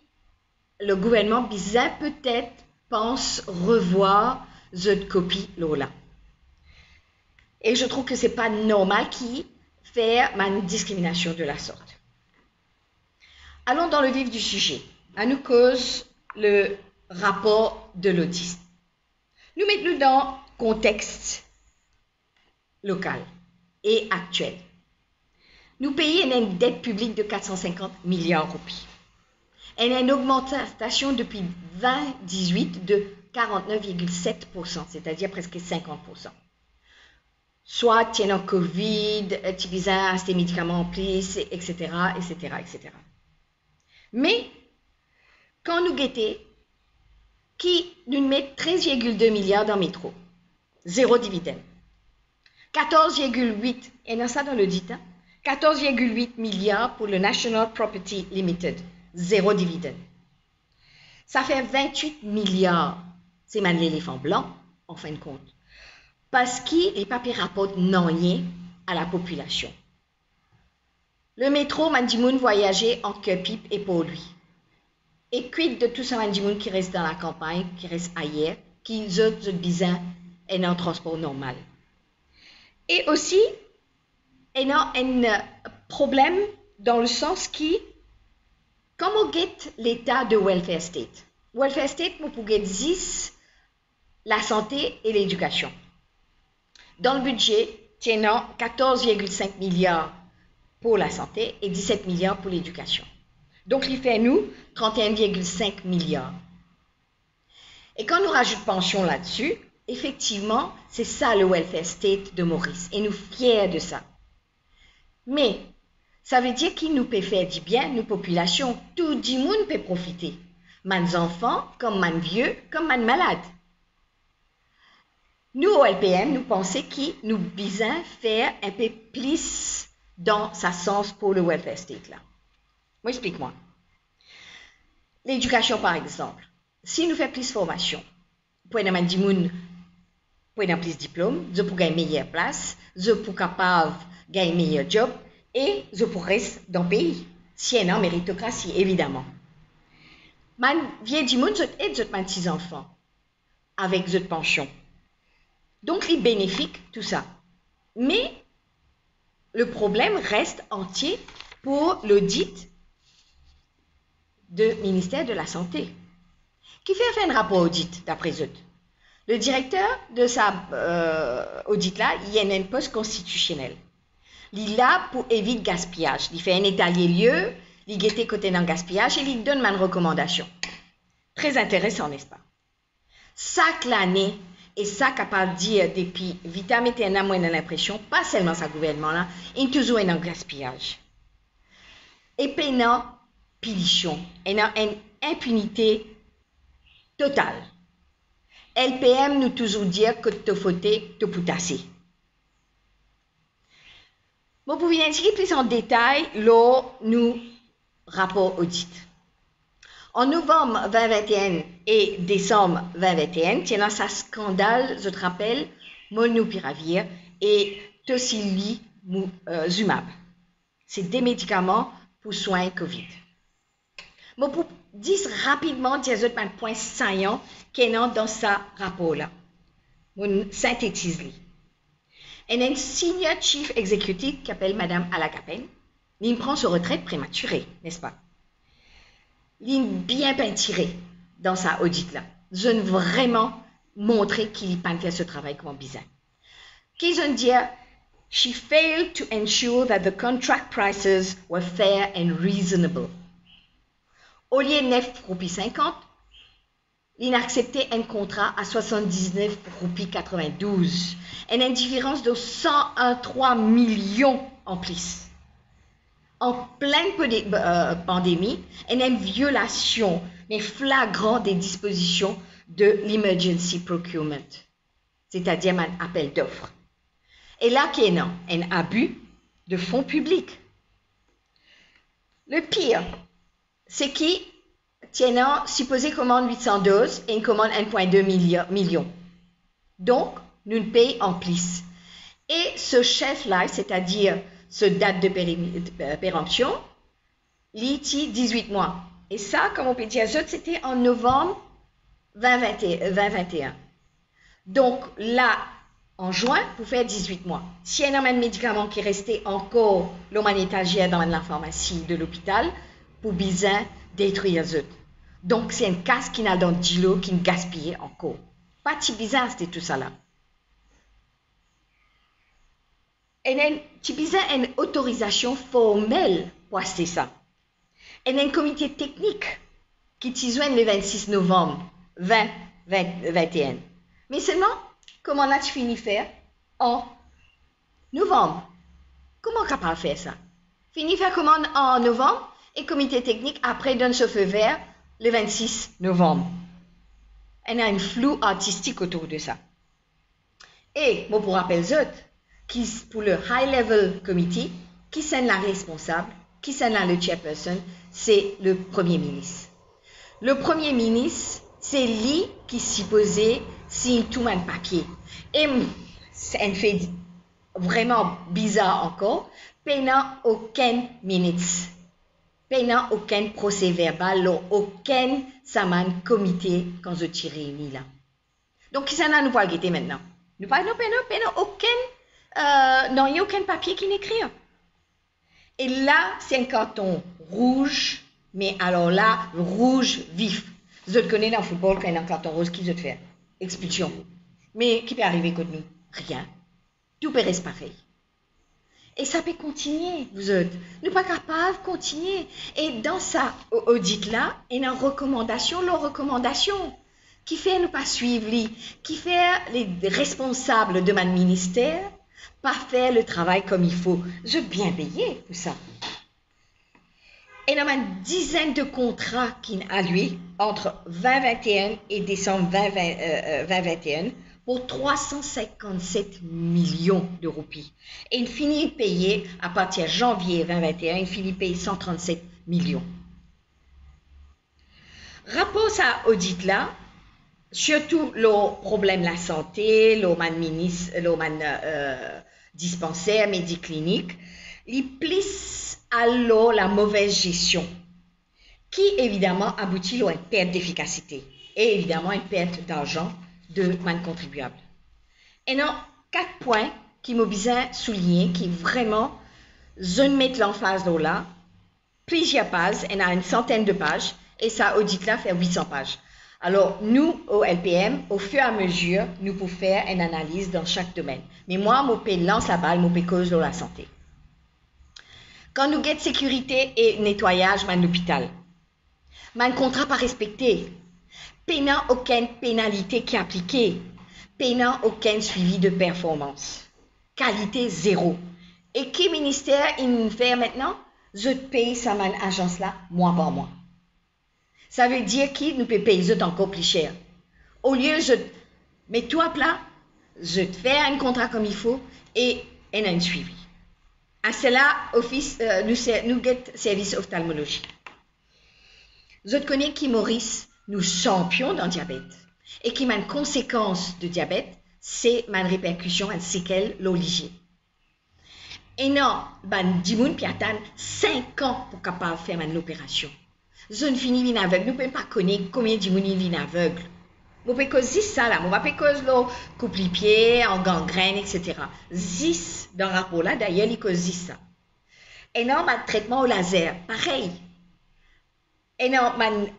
le gouvernement bizarre peut-être pense revoir cette copie là. Et je trouve que c'est pas normal qu'il fait une discrimination de la sorte. Allons dans le vif du sujet. À nous cause le rapport de l'audit. Nous mettons dans contexte local et actuel. Nous payons une dette publique de 450 milliards de roupies. Elle a une augmentation depuis 2018 de 49,7%, c'est-à-dire presque 50%. Soit tiennant Covid, utilisant des médicaments en plus, etc., etc., etc. Mais, quand nous guettons, qui nous met 13,2 milliards dans le métro, zéro dividende. 14,8, et dans ça dans l'audit, 14,8 milliards pour le National Property Limited, zéro dividende. Ça fait 28 milliards, c'est même l'éléphant blanc, en fin de compte. Parce que les papiers rapportent non rien à la population. Le métro, Mandimoun voyageait en que-pipe et pour lui. Et quid de tout ça, Mandimoun qui reste dans la campagne, qui reste ailleurs, qui autres bizarres et en transport normal. Et aussi, il y a un problème dans le sens qui, comme on guette l'état de welfare state. Welfare state, vous pouvez dire la santé et l'éducation. Dans le budget, il y a 14,5 milliards pour la santé et 17 milliards pour l'éducation. Donc, il fait nous 31,5 milliards. Et quand nous rajoutons pension là-dessus, effectivement, c'est ça le welfare state de Maurice. Et nous sommes fiers de ça. Mais, ça veut dire qu'il nous peut faire du bien, nos populations. Tout le monde peut profiter. Mes enfants, comme mes vieux, comme mes malades. Nous, au LPM, nous pensons qu'il nous besoin faire un peu plus dans sa sens pour le welfare state là. Moi, explique-moi. L'éducation, par exemple. Si nous faisons plus de formation, pour nous dire pour avoir plus de diplômes, je pour gagner une meilleure place, je pour capable gagner un meilleur job et je pour rester dans le pays. Si y a une méritocratie, évidemment. Man vient du monde, je aide mes petits enfants avec cette pension. Donc, il bénéfique tout ça. Mais le problème reste entier pour l'audit du ministère de la Santé. Qui fait un rapport audit d'après eux? Le directeur de sa audit-là, il y a un poste constitutionnel. Il est là pour éviter le gaspillage. Il fait un état des lieux, il guette côté dans le gaspillage et il donne une recommandation. Très intéressant, n'est-ce pas? Chaque année, et ça capable de dire depuis vitamine T, on a l'impression, pas seulement sa gouvernement-là, il y a toujours un gaspillage. Et puis, non, pilichon, il y a une impunité totale. LPM nous toujours dire que tu faut te poutasser. Bon, pour vous indiquer plus en détail, là, nous rapport audit. En novembre 2021 et décembre 2021, il y a un scandale, je te rappelle, Molnupiravir et Tocilizumab. C'est des médicaments pour soins Covid. Bon, pour dire rapidement, il y a un point saillant qui est dans ce rapport-là. On synthétise. Il y a une senior chief executive qui s'appelle Mme Alakapen. Il prend sa retraite prématurée, n'est-ce pas? Il est bien peinturé dans sa audit-là. Je veux vraiment montrer qu'il n'a pas fait ce travail comme bizarre. Qu'ils ont dit, she failed to ensure that the contract prices were fair and reasonable. Au lieu de 9,50 roupies, il a accepté un contrat à 79,92 roupies. Une différence de 103 millions en plus. En pleine pandémie, il y a une violation, mais flagrante des dispositions de l'emergency procurement, c'est-à-dire un appel d'offres. Et là, il y a un abus de fonds publics. Le pire, c'est qu'il y a supposé commande 800 doses et une commande 1,2 million. Donc, nous payons en plus. Et ce chef-là, c'est-à-dire ce date de péremption, il est 18 mois. Et ça, comme on peut dire, c'était en novembre 2021. Donc là, en juin, vous faites 18 mois. Si il y a un médicament qui est resté encore l'humanitaire dans la pharmacie de l'hôpital, pour bien détruire les autres. Donc c'est une casse qui n'a dans 10 lots qui ne gaspille encore. Pas si bizarre, c'était tout ça là. Et si bizarre, une autorisation formelle pour acheter ça. Et un comité technique qui t'y joint le 26 novembre 2021. Mais seulement, comment on a fini faire en novembre? Comment on est capable de faire ça? Fini faire commande en novembre et comité technique après donne ce feu vert le 26 novembre. Il y a un flou artistique autour de ça. Et, bon, pour rappeler les autres, qui, pour le High Level Committee, qui c'est la responsable, qui c'est le chairperson, c'est le Premier ministre. Le Premier ministre, c'est lui qui supposé signe tout un papier. Et c'est un fait vraiment bizarre encore, payant aucun minutes, payant aucun procès verbal, aucun saman comité quand je tire réuni là. Donc, qui ça nous va guetter maintenant? Nous pas aucun, non, il n'y a aucun papier qui n'écrit. Et là, c'est un carton rouge, mais alors là, rouge vif. Vous connaissez dans le football, quand il y a un carton rouge, qui veut faire? Expulsion. Mais qui peut arriver contre nous? Rien. Tout peut rester pareil. Et ça peut continuer, vous autres. Nous pas capables de continuer. Et dans ça, audit-là, il y a une recommandation, qui fait nous pas suivre, qui fait les responsables de mon ministère, pas faire le travail comme il faut. Je bien payé pour ça. Et il y a une dizaine de contrats qui ont alloué entre 2021 et décembre 2021 pour 357 millions de roupies. Et il finit payer, à partir de janvier 2021, il finit payer 137 millions. Rapport à ça audit là, surtout le problème de la santé, le dispensaire, médiclinique, il plisse alors la mauvaise gestion, qui évidemment aboutit à une perte d'efficacité et évidemment une perte d'argent de man contribuable. Et non, 4 points qui m'ont besoin souligner, qui vraiment, je mets l'emphase là, plusieurs pages, il y a une centaine de pages, et ça audit là fait 800 pages. Alors, nous, au LPM, au fur et à mesure, nous pouvons faire une analyse dans chaque domaine. Mais moi, je lance la balle, je cause de la santé. Quand nous guettons sécurité et nettoyage dans l'hôpital, mon contrat pas respecté, payant aucune pénalité qui est appliquée, payant aucun suivi de performance, qualité zéro. Et quel ministère il fait maintenant? Je paye ça mon agence là mois par mois. Ça veut dire qu'il nous peut payer les encore plus cher. Au lieu, je mets tout à plat, je te fais un contrat comme il faut et on a un suivi. À cela, nous get service ophtalmologie. Je connais qui Maurice, nous champions dans le diabète. Et qui m'a une conséquence de diabète, c'est ma répercussion, une séquelle, l'oligier. Et non, ben, Dimoun Piatan, 5 ans pour capable de faire l'opération. Je ne finis vin aveugle. Nous ne pouvons pas connaître combien de gens vin aveugle. Nous ne pouvons pas causer ça là. Nous ne pouvons pas causer le coupe les pieds, en gangrène, etc. 10 dans le rapport là, d'ailleurs, il cause 10 ça. Et non, ma traitement au laser, pareil. Et non,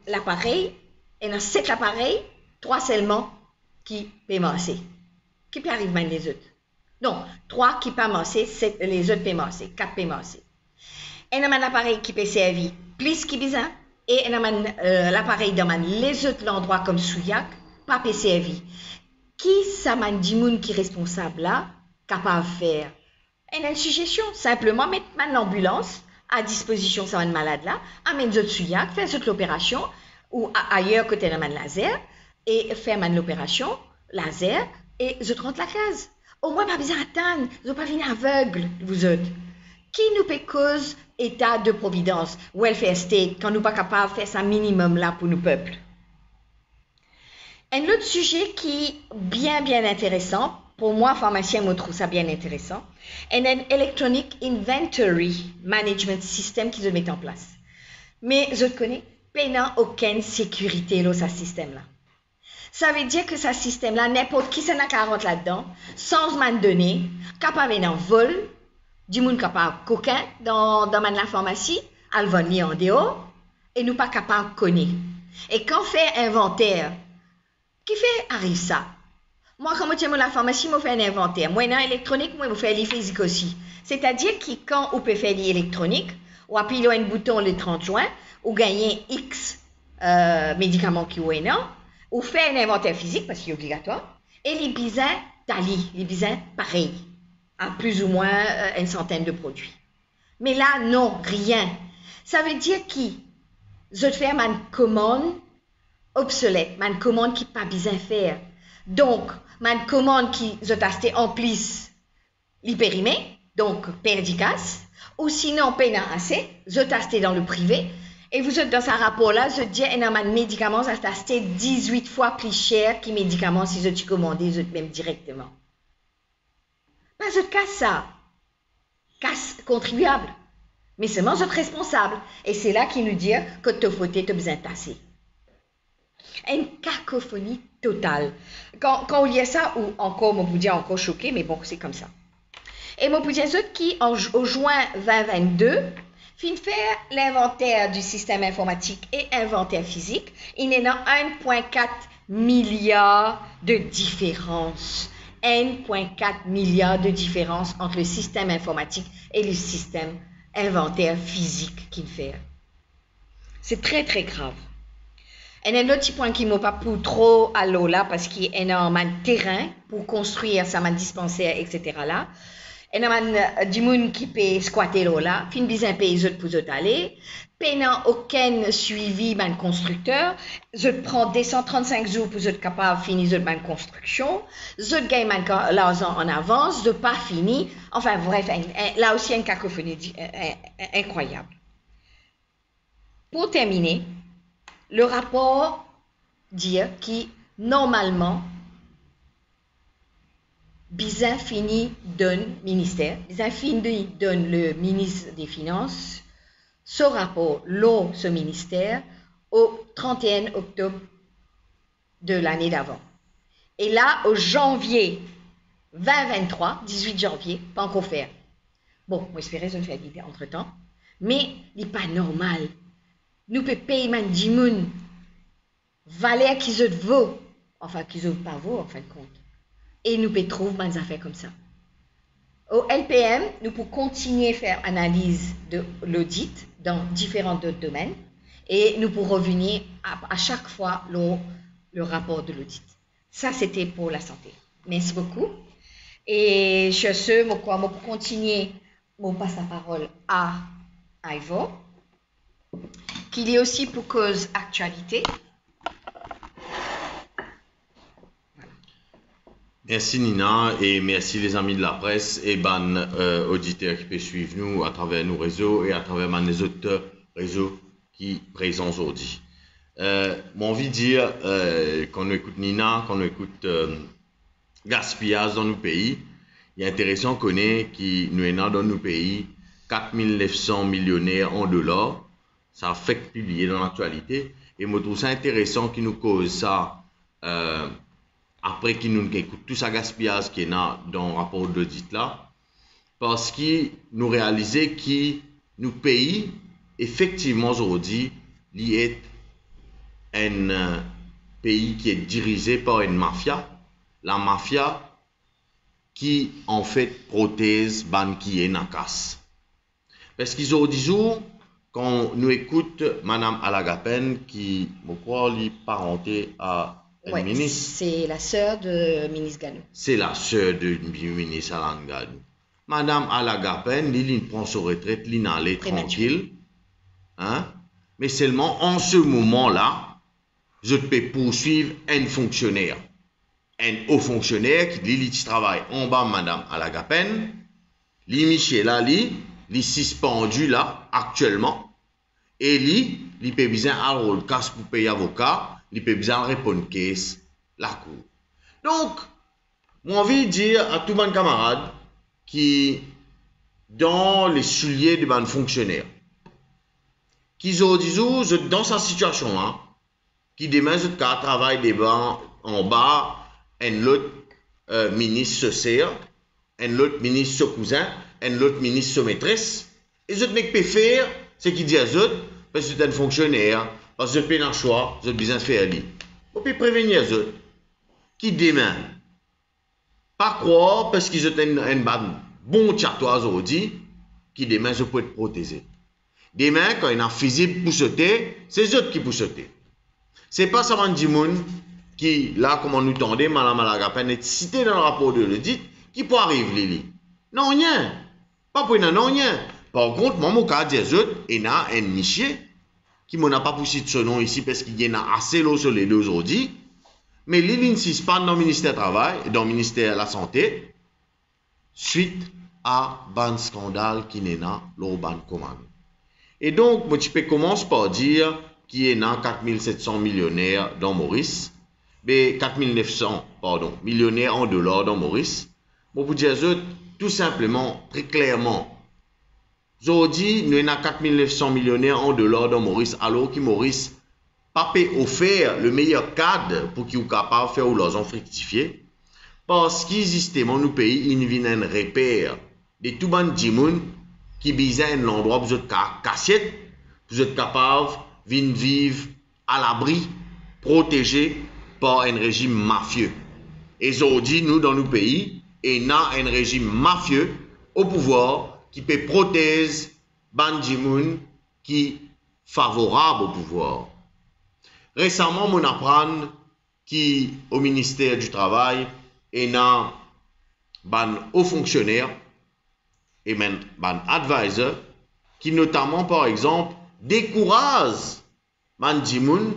l'appareil, et non, 7 appareils, 3 seulement qui peuvent masser. Qui peut arriver les autres? Non, 3 qui peuvent masser, les autres peuvent masser, 4 peuvent masser. Et non, un appareil qui peut servir plus qui besoin. Et l'appareil dans les autres endroits comme Souillac, pas servir. Qui ça m'a dit qui est responsable là, capable de faire? Et une suggestion, simplement mettre l'ambulance à disposition de ce malade là, amener les autres Souillac, faire l'opération, ou ailleurs côté de man laser, et faire l'opération, laser, et je rentre la case. Au moins, pas besoin d'attendre, je pas venir aveugle, vous autres. Qui nous peut cause état de providence, welfare state, quand nous pas capables de faire ça minimum là pour nos peuples? Un autre sujet qui est bien intéressant, pour moi, pharmacien, je trouve ça bien intéressant, est un Electronic Inventory Management System qu'ils mettent en place. Mais je connais, n'a aucune sécurité dans ce système-là. Ça veut dire que ce système-là, n'importe qui s'en a 40 là-dedans, sans m'en donner, capable d'un vol, du monde capable coquin dans la pharmacie, elle va venir en dehors, et nous pas capable de connaître. Et quand on fait inventaire, qui fait arrive ça? Moi, quand je tiens la pharmacie, je fais un inventaire. Moi, dans l'électronique, moi, je fais les physiques aussi. C'est-à-dire que quand on peut faire l'électronique, ou appuyer un bouton le 30 juin, ou gagner X médicaments qui sont là, ou faire un inventaire physique, parce qu'il est obligatoire, et les bisins tali, les bisins pareils, à plus ou moins une centaine de produits. Mais là, non, rien. Ça veut dire que je te fais une commande obsolète, une commande qui n'est pas besoin de faire. Donc, une commande qui je t'ai en plus l'hypérimé, donc perdicace, ou sinon, pas assez, je t'ai dans le privé, et vous êtes dans ce rapport-là, je dis un médicament, ça t'ai 18 fois plus cher que les médicaments si je te commande, je te même directement. Mais je casse ça, casse contribuable, mais seulement je suis responsable, et c'est là qu'il nous dit que tu faut te besoin tasser. Une cacophonie totale. Quand on lit ça, ou encore, on peut dire encore choqué, mais bon, c'est comme ça. Et mon petit qui, au juin 2022, fin faire l'inventaire du système informatique et inventaire physique, il est dans 1,4 milliard de différence. 1,4 milliard de différence entre le système informatique et le système inventaire physique qu'il fait. C'est très, très grave. Et un autre petit point qui ne m'a pas pour trop à l'eau là, parce qu'il y a énormément de terrain pour construire ça, man dispensaire, etc. là. Énormément du monde qui peut squatter l'eau là, fin bizarre payer les autres pour eux aller. Pénant aucun suivi man constructeur, je prends 235 jours pour être capable de finir ma construction, je gagne l'argent en avance, de pas fini. Enfin bref, là aussi une cacophonie incroyable. Pour terminer, le rapport dit que normalement, Bizin fini donne ministère, Bizin fini donne le ministre des Finances, ce rapport, ce ministère, au 31 octobre de l'année d'avant. Et là, au janvier 2023, 18 janvier, pas encore faire. Bon, moi j'espérais que je le fais l'idée entre-temps, mais il n'est pas normal. Nous pouvons payer man 10 000 valeurs qui se vaut, enfin qui se pas vaut en fin de compte. Et nous pouvons trouver des affaires comme ça. Au LPM, nous pouvons continuer à faire analyse de l'audit dans différents domaines et nous pouvons revenir à chaque fois le rapport de l'audit. Ça, c'était pour la santé. Merci beaucoup. Et je sais, pour continuer, je passe la parole à Ivo, qu'il est aussi pour cause actualité. Merci Nina et merci les amis de la presse et auditeurs qui peuvent suivre nous à travers nos réseaux et à travers les autres réseaux qui présents aujourd'hui. J'ai envie de dire, quand on écoute Nina, quand on écoute gaspillage dans nos pays, il est intéressant qu'on ait qui nous est dans nos pays 4 900 millionnaires en dollars. Ça a fait publier dans l'actualité et je trouve ça intéressant qu'il nous cause ça. Après qu'il nous écoute tout ça gaspillage qui est dans le rapport d'audit là, parce qu'il nous réalisait que nous pays, effectivement aujourd'hui, il est un pays qui est dirigé par une mafia, la mafia qui en fait protège ban qui est nakas. Parce qu'aujourd'hui jour, quand nous écoute Madame Alagapen qui, je crois, est parenté à Oui, c'est la sœur de ministre Ganou. C'est la sœur du ministre Alain Ganou. Madame Alagapen, elle prend sa retraite, elle allait tranquille. Hein? Mais seulement en ce moment-là, je peux poursuivre un fonctionnaire. Un haut fonctionnaire qui travaille en bas Madame Alagapen. Michel là, il est suspendu là, actuellement. Et il peut besoin avoir le casse pour payer avocat. Il peut bien répondre caisse la cour. Donc, j'ai envie de dire à tous mes camarades qui, dans les souliers de mes fonctionnaires, qui ont dit, dans sa situation là, qui demain, je travaille des bancs en bas, un autre ministre se sert, un autre ministre se cousin, un autre ministre se maîtresse, et je ne peux faire, c'est qui dit à eux, parce que c'est un fonctionnaire, parce que je peux un choix, je besoin de faire lui. On peut prévenir eux, qui demain, pas croire, parce qu'ils ont un bon château aujourd'hui, qui demain, je peux être protégé. Demain, quand il y a un physique pour sauter, c'est eux qui pour sauter. C'est pas seulement du monde qui, là, comme on nous tendait, malagapène, est cité dans le rapport de l'audit, qui peut arriver, Lili. Non, rien. Pas pour non, rien. Par contre, moi, mon cas, des autres, il y a un nichier, qui m'a pas poussé de ce nom ici, parce qu'il y en a assez l'eau sur les deux aujourd'hui. Mais Lili n'insiste pas dans le ministère du Travail, dans le ministère de la Santé, suite à un scandale qui n'est pas l'urban command. Et donc, moi, je peux commencer par dire qu'il y a 4700 millionnaires dans Maurice, mais 4900, pardon, millionnaires en dollars dans Maurice. Moi, pour dire tout simplement, très clairement, aujourd'hui, nous avons 4900 millionnaires en dollars dans Maurice, alors que Maurice n'a pas offert le meilleur cadre pour qu'ils soient capables de faire leurs enfants fructifier. Parce qu'existement, nous pays, il y a un repère de tout le monde qui besoin un endroit pour vous être cassette, vous êtes capable de vivre à l'abri, protégé par un régime mafieux. Et aujourd'hui, nous, dans nos pays, il y a un régime mafieux au pouvoir qui peut protéger Bandimoun qui est favorable au pouvoir. Récemment, on apprend qu'au ministère du Travail, il y a un haut fonctionnaire et même un advisor qui notamment, par exemple, décourage Bandimoun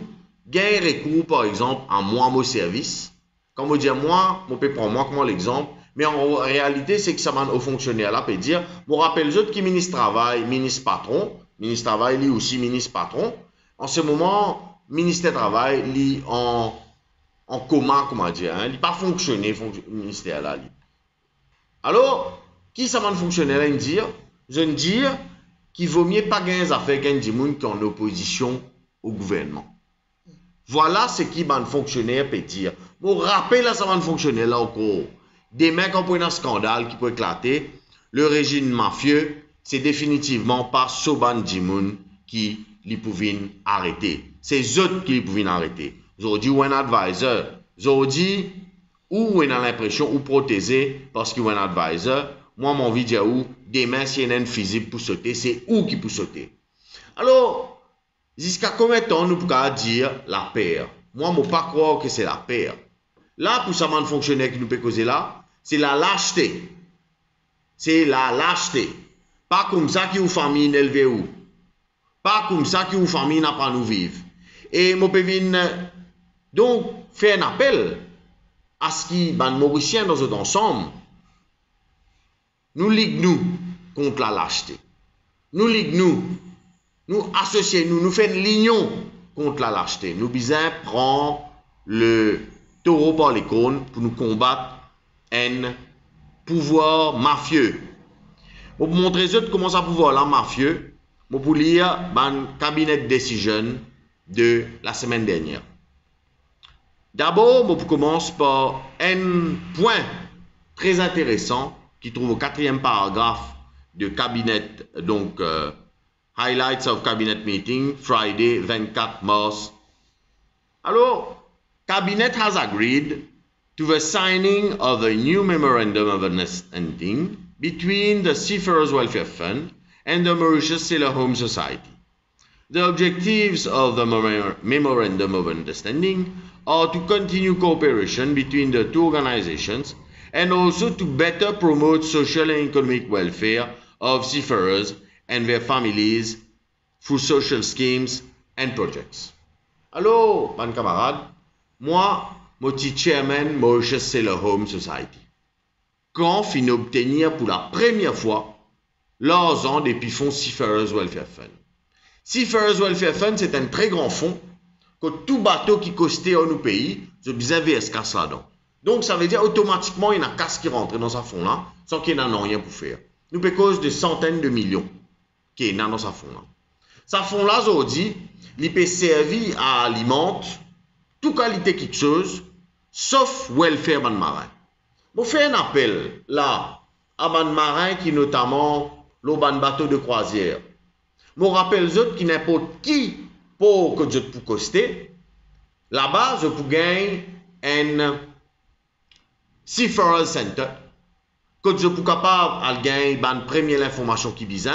gagne recours, par exemple, à moi, mon service. Quand on dit moi, on peut prendre moi comme l'exemple, mais en réalité, c'est que ça m'a au fonctionnaire là peut dire, je rappelle les autres qui ministre travail, ministre patron, ministre travail, lui aussi ministre patron. En ce moment, ministère travail, lui en coma, comment dire, il pas fonctionné, ministère là. Lui. Alors, qui ça m'a fonctionnaire là, je ne dis qu'il vaut mieux pas gagner des affaires qu'un dimoun qui est en opposition au gouvernement. Voilà ce qui un fonctionnaire peut dire. Pour rappeler là, ça va fonctionner là encore. Demain, quand on a un scandale qui peut éclater, le régime mafieux, c'est définitivement pas Soban Dimoun qui les pouvaient arrêter. C'est eux qui les pouvaient arrêter. Aujourd'hui, ou un advisor. Aujourd'hui, ou on a l'impression ou protéger parce qu'il y a un advisor. Moi, mon envie de dire où, demain, s'il y a une physique pour sauter, c'est où qui peut sauter. Alors, jusqu'à combien de temps nous pouvons dire la paire? Moi, je ne peux pas croire que c'est la paire. Là, pour ça, man fonctionnaire qui nous peut causer là, c'est la lâcheté. C'est la lâcheté. Pas comme ça que vous famille n'élevez où. Pas comme ça que vous famille n'a pas nous vivre. Et moi, je peux donc faire un appel à ce qui, les Mauriciens dans notre ensemble, nous liguons contre la lâcheté. Nous liguons, nous associons, nous faisons l'union contre la lâcheté. Nous besoin prendre le taureau par les cornes pour nous combattre un pouvoir mafieux. Pour vous montrer comment ça pouvoir là mafieux, je vais lire un cabinet de décision de la semaine dernière. D'abord, je commence par un point très intéressant qui trouve au 4e paragraphe de cabinet, donc Highlights of Cabinet Meeting, Friday 24 mars. Alors, Cabinet has agreed to the signing of a new memorandum of understanding between the Seafarers Welfare Fund and the Mauritius Sailor Home Society. The objectives of the memorandum of understanding are to continue cooperation between the two organizations and also to better promote social and economic welfare of seafarers and their families through social schemes and projects. Alors, mes camarades, moi, je suis chairman Mauritius Sailor Home Society. Quand fin obtenir pour la première fois l'argent depuis fonds Seafarers Welfare Fund. Seafarers Welfare Fund, c'est un très grand fonds que tout bateau qui costait au pays, je besoin VS casse là-dedans. Donc, ça veut dire automatiquement, il y a un casse qui rentre dans ce fonds-là, sans qu'il n'y ait rien pour faire. Nous payons cause de centaines de millions qui est dans ce fonds-là. Ça fond là, aujourd'hui, il peut servir à alimenter toute qualité quelque chose, sauf welfare ban marin. Je fais un appel là à ban marin qui notamment le ban bateau de croisière. Je rappelle autres qui n'importe qui pour que je peux coster. Là-bas, je peux gagner un Seafarers Center que je peux capable de gagner ban première information qui vise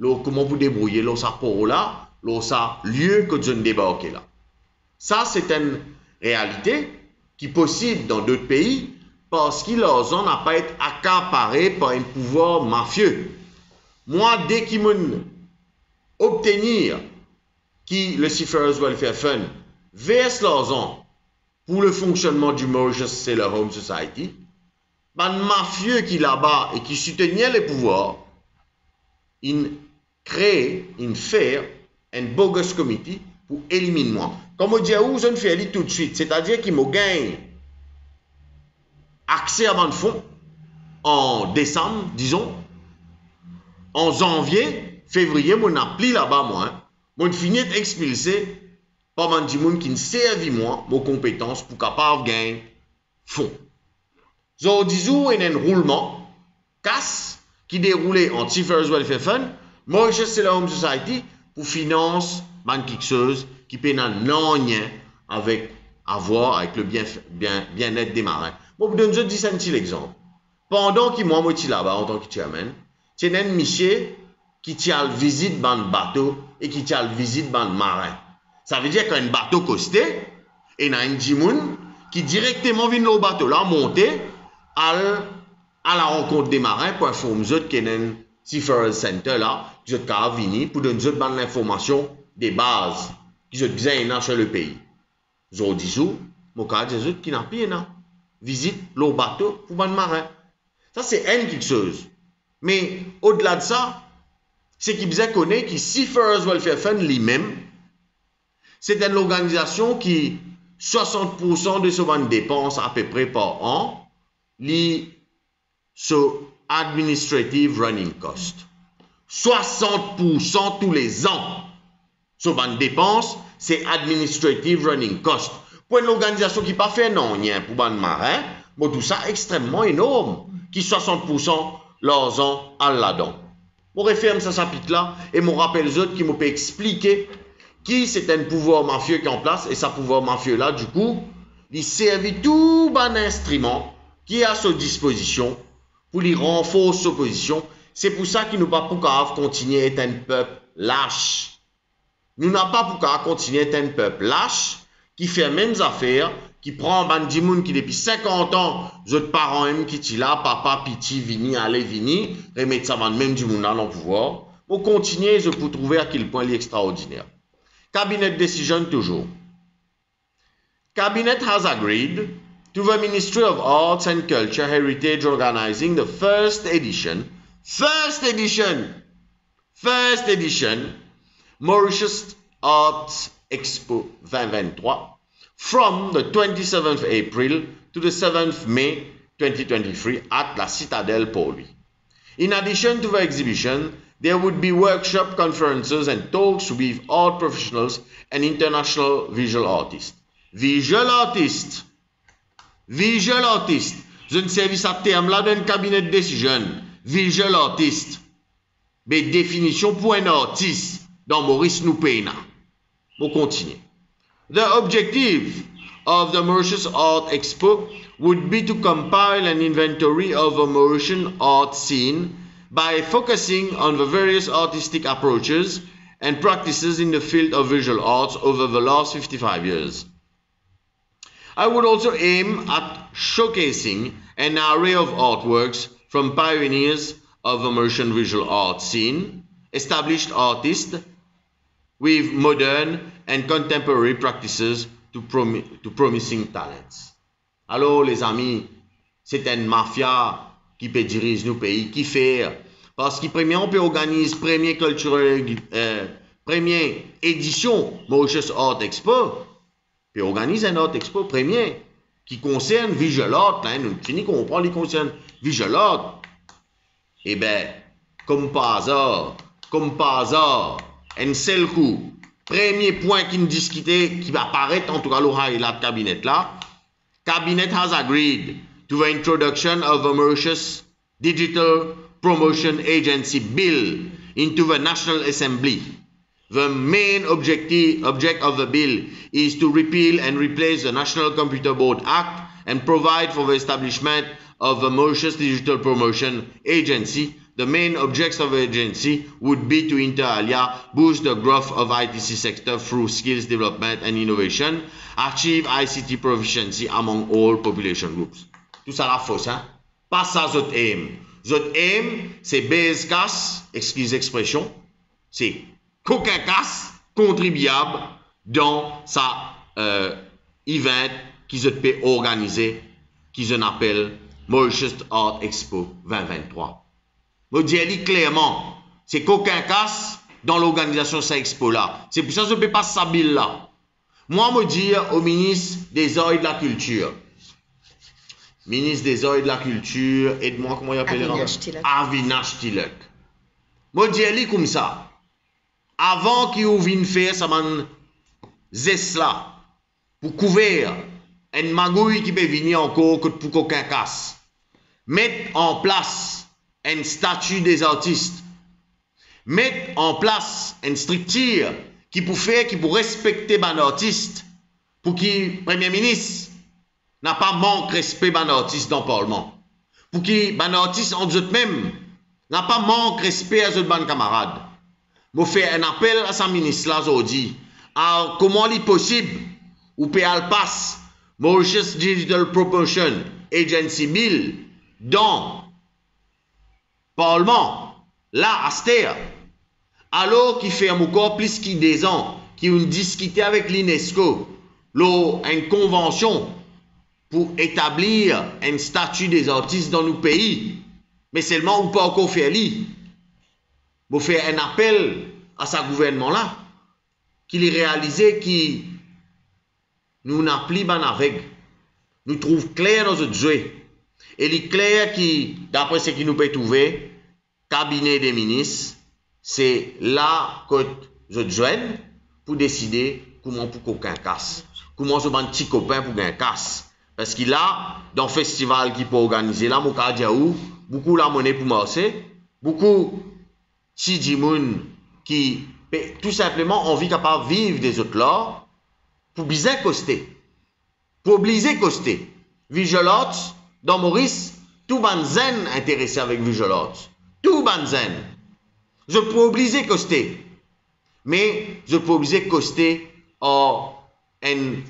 comment vous débrouiller là ça pour là ça lieu que je ne débarque là. Ça c'est une réalité qui est possible dans d'autres pays parce qu'ils n'ont pas été accaparés par un pouvoir mafieux. Moi, dès qu'ils m'ont obtenir qui le Seafarers Welfare Fund verse l'argent pour le fonctionnement du Mauritius Sailor Home Society, ben mafieux qui là-bas et qui soutenait les pouvoirs, ils créent, ils font un bogus committee pour éliminer moi. Comme on dit, je ne fais pas tout de suite, c'est-à-dire qu'ils me gagnent accès à mon fonds en décembre, disons, en janvier, février, mon appli là-bas, moi, mon fini expulsé par mon gens qui ne servent moi, mes compétences pour capable gagner fonds. Zo disons un roulement casse qui déroulait en Seafarers Welfare Fund, Mauritius Sailor Home Society pour financer quelque chose qui peut non rien avec avoir avec le bien-être des marins. Bon, je vous dis un petit exemple. Pendant que moi suis là-bas en tant que chairman, c'est un monsieur qui tient la visite dans le bateau et qui tient la visite dans le marin. Ça veut dire qu'un bateau costé et il y a un djimoun qui directement vient au bateau là monter à la rencontre des marins pour informer qu'il y a un Seafarers Center là, qui est venu pour donner l'information des bases qui sont bien sur le pays. Je dis ça, mon cas des autres qui n'ont pas visite le bateau pour les marins. Ça c'est quelque chose. Mais au-delà de ça, c'est qu'il bien connaît que Seafarers Welfare Fund lui-même, c'est une organisation qui 60% de ses dépenses à peu près par an li sur administrative running cost. 60% tous les ans sur les dépenses, c'est administrative running cost. Pour une organisation qui n'a pas fait non rien pour les marins, bon, tout ça extrêmement énorme, qui 60% leurs ans à là-dedans. Je referme ce chapitre-là et je rappelle les autres qui m'ont expliqué qui c'est un pouvoir mafieux qui est en place et ce pouvoir mafieux-là, du coup, il servit tout un instrument qui est à sa disposition pour lui renforcer sa position. C'est pour ça qu'il nous pas pour continuer à être un peuple lâche. Nous n'avons pas pour continuer à être un peuple lâche qui fait les mêmes affaires, qui prend un bandimoun qui depuis 50 ans, autres parents même qui sont là, papa, piti, vini, allez, vini, remettre ça dans le même du monde dans le pouvoir. Pour continuer, je peux trouver à quel point il est extraordinaire. Cabinet decision toujours. Cabinet has agreed to the Ministry of Arts and Culture Heritage organizing the first edition, Mauritius Arts Expo 2023 from the 27th April to the 7th May 2023 at La Citadelle Port. In addition to the exhibition, there would be workshop, conferences and talks with art professionals and international visual artists. Visual artist. Je ne sais pas ce terme-là d'un cabinet de décision. Visual artist. Mais définition pour un artiste dans Maurice Noupena. On continue. The objective of the Mauritius Art Expo would be to compile an inventory of the Mauritian art scene by focusing on the various artistic approaches and practices in the field of visual arts over the last 55 years. I would also aim at showcasing an array of artworks from pioneers of the Mauritian visual art scene, established artists with modern and contemporary practices to promising talents. Alors les amis, c'est une mafia qui peut diriger nos pays, qui fait, parce que premièrement, on peut organiser première édition Mauritius Art Expo, puis organise un Art Expo premier qui concerne visual art, là, nous finissons qu'on comprend les concerne visual art. Eh bien, comme par hasard, un seul coup, premier point qui nous discutait, qui va apparaître, en tout cas, l'aura et la cabinet là, Cabinet has agreed to the introduction of a Mauritius Digital Promotion Agency Bill into the National Assembly. The main object of the bill is to repeal and replace the National Computer Board Act and provide for the establishment of the Mauritius Digital Promotion Agency. The main objects of the agency would be to, inter alia, boost the growth of ITC sector through skills development and innovation, achieve ICT proficiency among all population groups. Tout ça la fausse, hein? Pas ça, votre aim. Votre aim, c'est base casse, excuse l'expression, c'est qu'aucun casse contribuable dans sa event qu'ils peut organiser, qu'ils appellent Mauritius Art Expo 2023. Je dis clairement, c'est qu'aucun casse dans l'organisation de cette expo-là. C'est pour ça que je ne peux pas ça là. Moi, je dis au ministre des Arts et de la Culture, ministre des Arts et de la Culture, aide-moi, comment il appelle Avinash Tilak. Je dis comme ça. Avant qu'il vienne faire ça, là, pour couvrir une magouille qui peut venir encore pour qu'aucun casse. Mettre en place un statut des artistes. Mettre en place une structure qui pour respecter les artistes, pour que Premier ministre n'a pas manque respect des artistes dans le Parlement. Pour que les artistes en eux-mêmes n'a pas manque respect à leurs camarades. Je fais un appel à sa ministre là aujourd'hui. Comment il est possible ou peut elle passe Mauritius Digital Promotion Agency Bill dans le Parlement, là, à Stéa, alors qu'il fait encore plus que 2 ans, qu'il a discuté avec l'UNESCO, une convention pour établir un statut des artistes dans nos pays, mais seulement on peut encore faire lui. Vous faire un appel à ce gouvernement-là, qu'il ait réalisé que nous n'avons plus avec. Nous trouvons clair dans notre jeu. Et il est clair que, d'après ce que nous pouvons trouver, cabinet des ministres, c'est là que je joigne pour décider comment pour qu'aucun casse. Comment je un petit copain pour qu'un casse. Parce qu'il a, dans le festival qui peut organiser là, beaucoup la monnaie pour marcher, beaucoup Chidjimoun qui tout simplement envie capable de vivre des autres là, pour bien coster. Pour obliger coster. Vigilance, dans Maurice, tout banzen intéressé avec Vigilance. Tout banzen. Je peux obliger coster. Mais je peux obliger coster en une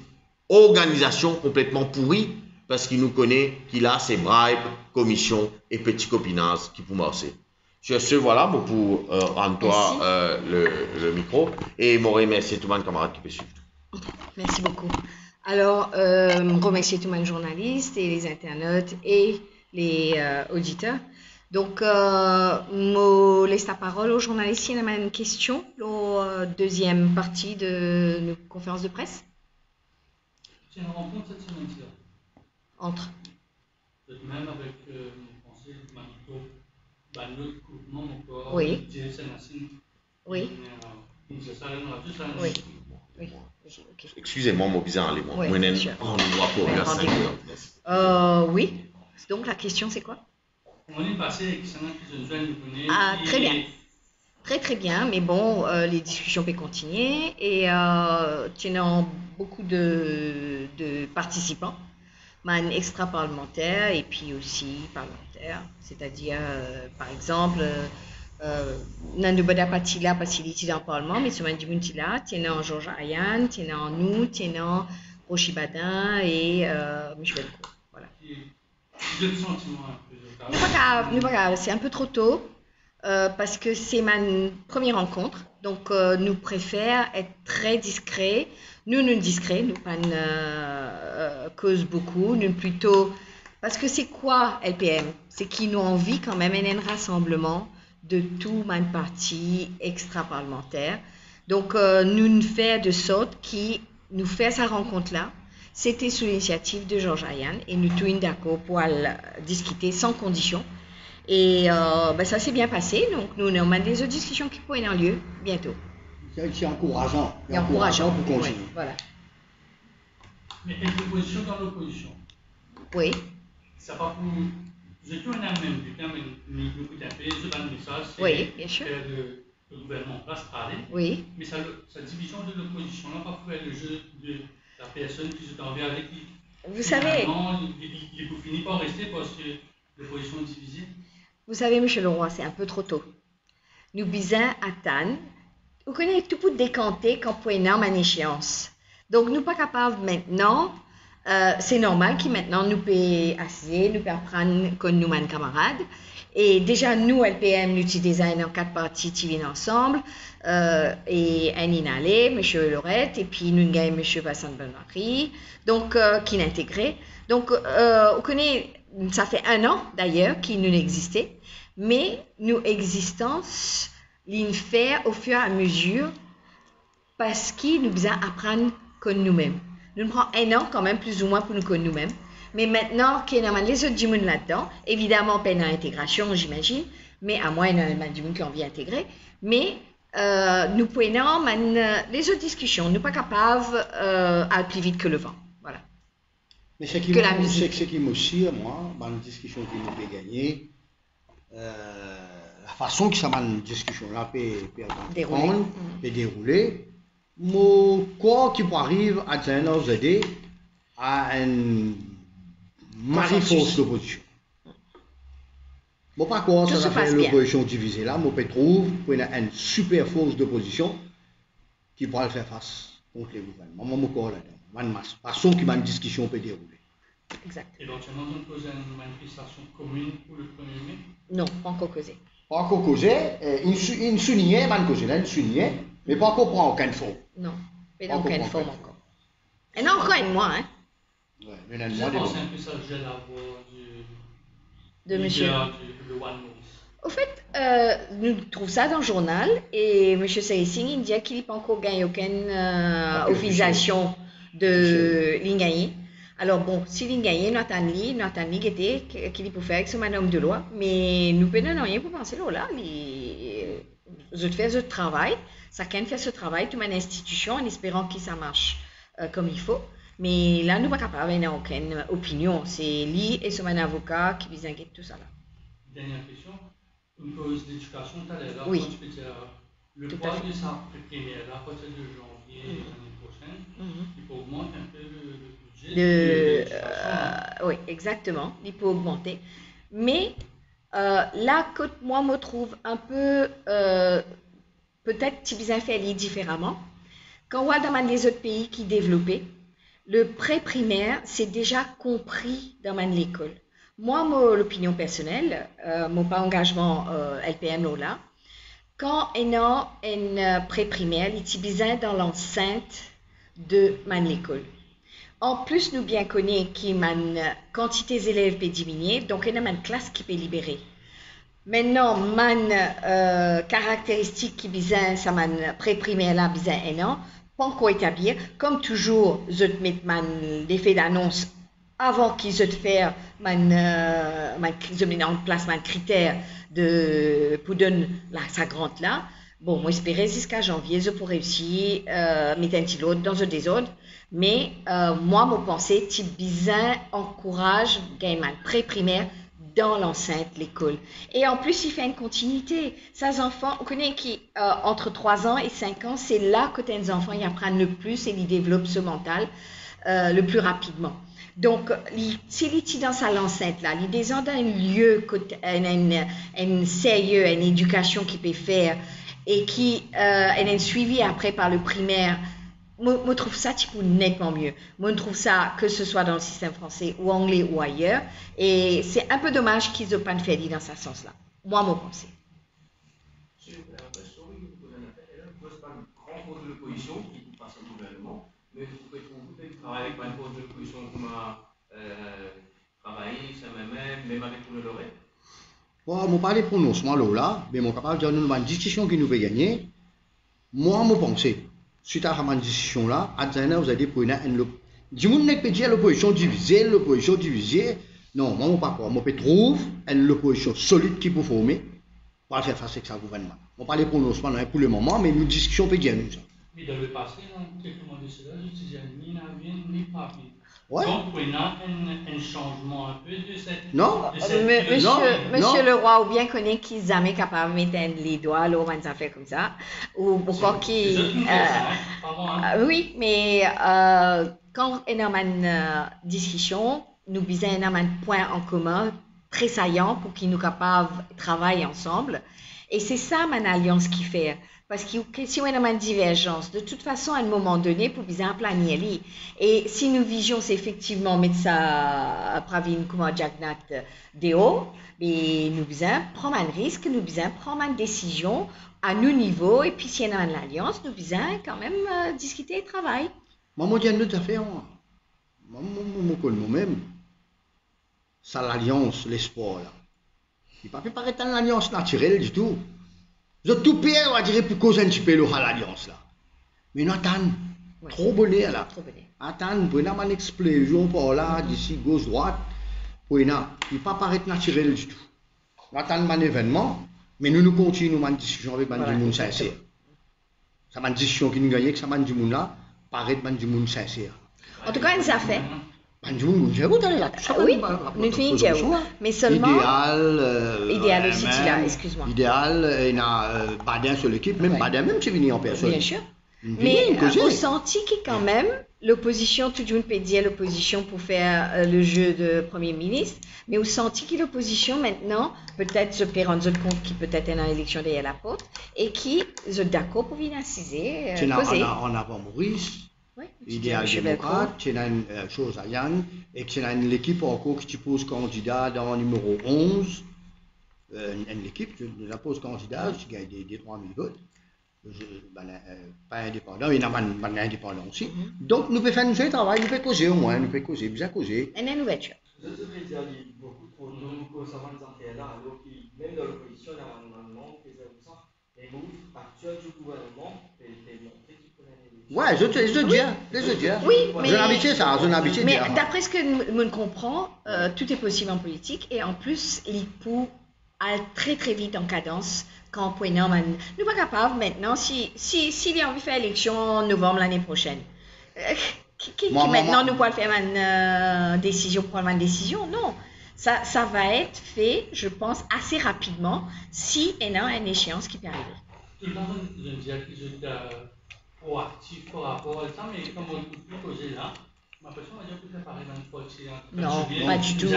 organisation complètement pourrie parce qu'il nous connaît qu'il a ses bribes, commissions et petits copinages qui pour marcher. Sur ce, voilà, pour rendre toi le micro et me remercier tout le monde camarade qui peut suivre. Merci beaucoup. Alors, remercier tout le monde journalistes et les internautes et les auditeurs. Donc, je laisse la parole aux journalistes. Il y a une question, la deuxième partie de nos conférences de presse. C'est une rencontre cette semaine-ci. Entre. Même avec mon conseil, Manito, notre groupement encore. Oui. Oui. Oui. Oui. Okay. Excusez-moi, mon bizarre, allez, moi. Oui, on voit pour 5 heures. Oui. Donc, la question, c'est quoi? On est passé avec ça qui se joignent. Très bien. Très bien, mais bon, les discussions peuvent continuer et tenant beaucoup de participants, man extra-parlementaires et puis aussi parlementaires, c'est-à-dire, par exemple, Nando Badapati là, parce qu'il est dans le Parlement, mais Souman Djibouti là, tenant Georges Ayan, tenant nous, tenant Rochi Badin et Michel Belco. Voilà. J'ai le sentiment un peu. C'est un peu trop tôt. Parce que c'est ma première rencontre, donc nous préférons être très discrets. Nous discrets, nous pas cause beaucoup, nous plutôt parce que c'est quoi LPM? C'est qu'ils nous envie quand même un rassemblement de tout man parti extra-parlementaire. Donc nous fait de sorte qui nous fait sa rencontre là. C'était sous l'initiative de Georges Ayan et nous tous d'accord pour discuter sans condition. Et ça s'est bien passé, donc nous avons des autres discussions qui pourraient avoir lieu bientôt. C'est encourageant. Et encourageant pour continuer. Oui, voilà. Mais être l'opposition dans l'opposition, Oui, ça va pour. Je suis un même du temps, mais nous tapons sur un message, c'est oui, bien sûr. faire le gouvernement place parler. Oui. Mais sa division de l'opposition, là, pas faire le jeu de la personne qui se envers avec qui. Vous savez. Il finit par rester parce que l'opposition est divisée. Vous savez, monsieur le roi, c'est un peu trop tôt. Nous bisons à Tannes. Vous connaissez tout pour décanter quand pour énorme en échéance. Donc, nous pas capables maintenant. C'est normal qu'il maintenant nous peut assis, nous peut apprendre comme nous, mes camarades. Et déjà, nous, LPM, nous utilisons en 4 parties qui viennent ensemble. Et un inhalé, M. Lorette, et puis nous avons M. Vincent Bonnery, donc qui est intégré. Donc, vous connaissez, ça fait 1 an d'ailleurs qu'il nous existait, mais nous existence, l'in faire au fur et à mesure parce qu'il nous besoin apprendre comme nous-mêmes. Nous prend 1 an quand même, plus ou moins, pour nous connaître nous-mêmes. Mais maintenant, qu'il y a les autres du monde là-dedans, évidemment, peine à intégration, j'imagine, mais à moins, il y a du monde qui ont envie d'intégrer. Mais nous pouvons, les autres discussions, nous ne sommes pas capables à plus vite que le vent. Voilà. Mais ce qui m'assure, moi, dans une discussion qui nous peut gagner, la façon que ça va une discussion-là peut dérouler, quoi qui peut arriver à nous aider à une force d'opposition. Bon, par contre, ça fait l'opposition divisée là, je trouve qu'il y a une super force d'opposition qui pourra faire face contre les gouvernements. Je là-dedans. La façon que une discussion peut dérouler. Exact. Éventuellement, on peut poser une manifestation commune pour le 1er mai? Non, pas encore causé. Pas encore causé, une soulignée, mais pas encore prend aucune forme. Non, mais dans aucune forme encore. Et non, encore une mois, hein. Ouais, mais je pense un peu ça, je vais l'avoir de monsieur. De One Maurice. Au fait, nous trouvons ça dans le journal et M. Sarissing il dit qu'il n'a pas encore gagné aucune officialisation de l'Ingaï. Alors bon, si l'Ingaï, nous attendons qu'il peut faire avec ce madame de loi, mais nous ne pouvons rien pour penser là. Je fais ce travail, chacun fait ce travail, toute une institution, en espérant que ça marche comme il faut. Mais là, nous ne sommes pas capables d'avoir aucune opinion. C'est lui et son avocat qui vous inquiètent tout ça là. Dernière question. Une cause d'éducation, tout à l'heure, oui. Je peux dire, le poids de sa primaire, à partir de janvier l'année prochaine, il peut augmenter un peu le budget de oui, exactement, il peut augmenter. Mais là, moi, je me trouve un peu, peut-être, si vous avez fait différemment. Quand on voit dans les autres pays qui développaient, le pré-primaire, c'est déjà compris dans l'école. Moi, l'opinion personnelle, mon pas engagement LPM là, quand on a une pré-primaire, il est besoin dans l'enceinte de l'école. En plus, nous bien connaissons qu'il y a une quantité d'élèves qui peut diminuer, donc il y a une classe qui peut libérer. Maintenant, caractéristique qui besoin, ça pré-primaire là, besoin un an. Pas encore établir. Comme toujours, je te mets l'effet d'annonce avant qu'ils se fassent je mets en place un critère pour donner sa grande là. Bon, moi, j'espérais jusqu'à janvier, je pourrais réussir mettre un petit lot dans un des autres. Mais moi, je pensais que Bizin encourage gagner pré-primaire dans l'enceinte de l'école. Et en plus, il fait une continuité. Ces enfants, on connaît qui, entre 3 ans et 5 ans, c'est là que les enfants ils apprennent le plus et ils développent ce mental le plus rapidement. Donc, s'il est dans sa l'enceinte là, il est dans un lieu, un sérieux, une éducation qu'il peut faire et qui est un suivi après par le primaire. Je trouve ça nettement mieux. Je trouve ça que ce soit dans le système français ou anglais ou ailleurs. Et c'est un peu dommage qu'ils n'aient pas fait dans ce sens-là. Moi, mon pensée. C'est une question, vous n'êtes pas une grande cause de l'opposition qui passe au gouvernement, mais vous pouvez travailler avec une cause de l'opposition comme travailler, ça même avec le Lorraine. Moi, je parle de prononcement là, mais je suis capable de dire une discussion qui nous fait gagner. Moi, mon pensée. Suite à cette décision-là, vous avez pour une du monde n'est pas dire l'opposition divisée. Non, moi, je ne pas. Moi, je trouve une opposition solide qui peut former pour faire face à ce gouvernement. On parle de prononcement pour le moment, mais nous discussion peut dire nous ça. Mais dans le passé, quelques mois de cela, je disais ni Navien ni Papi. Ouais. Donc, il y a un changement un peu de cette. Non. Monsieur le roi, ou bien connaît qui jamais capable de mettre les doigts là, dans affaires comme ça, ou encore qui. Oui, mais quand on a une discussion, nous avons un point en commun très saillant pour qu'ils nous capables de travailler ensemble. Et c'est ça, mon alliance qui fait. Parce que si on a une divergence, de toute façon, à un moment donné, pour bien planifier. Et si nous visions, c'est effectivement mettre ça Pravin Kumar Jagannath de haut, mais nous besoin prendre un risque, nous besoin prendre une décision à nos niveaux. Et puis, si on a une alliance, nous besoin quand même discuter et travailler. Moi, je dis une autre affaire. Moi-même, ça l'alliance, l'espoir là. Il ne peut pas paraître une alliance naturelle du tout. Je tout pays, on va dire, pour cause un petit peu l'alliance là. Mais nous attendons. Trop bonnet là. Attendons, pour une explosion par là, d'ici gauche-droite. Pour une, il ne peut pas paraître naturel du tout. Nous attendons un événement, mais nous continuons une discussion avec du monde sincère. C'est une discussion qui nous gagne, que ça du monde là, paraît du monde sincère. En tout cas, il nous a fait. Oui, nous finissons, mais seulement. Idéal aussi, là, excuse-moi. Idéal, il y a Badin sur l'équipe, même Badin, même c'est venu en personne. Bien sûr. Mais on sentit que quand même, l'opposition, tout le monde peut dire l'opposition pour faire le jeu de Premier ministre, mais on sentit que l'opposition maintenant, peut-être se peut rendre compte qu'il peut-être dans l'élection derrière la porte, et qui est d'accord pour venir assiser, poser. On a Maurice. Oui, idéal démocrate, tu as une chose à Yann, et tu as l'équipe encore qui te pose candidat dans le numéro 11. L'équipe, tu la poses candidat, tu gagnes des 3000 votes. Pas indépendant, il y en a pas indépendant aussi. Donc, nous pouvons faire un travail, nous pouvons causer au moins, nous pouvons causer, bien causer. Et une ouverture. Je veux dire, il y a beaucoup trop de gens concernant les affaires-là, alors que même dans l'opposition, il y a un amendement qui faisait ça. Les moves actuels du gouvernement, et montrer qu'il connaît les. Ouais, je dis. Oui, mais. Je n'habitué ça, je n'habitué. Mais d'après ce que nous comprenons, tout est possible en politique, et en plus, l'IPU a très très vite en cadence. Quand nous ne sommes pas capables maintenant, s'il a envie de faire l'élection en novembre l'année prochaine, maintenant nous pouvons faire une décision, prendre une décision, non. Ça va être fait, je pense, assez rapidement si il y a une échéance qui peut arriver. Tout le temps, je dis que j'étais proactif par rapport à ça, mais comme on peut poser là, ma question va dire que c'est pareil dans le foncier. Non, pas du tout.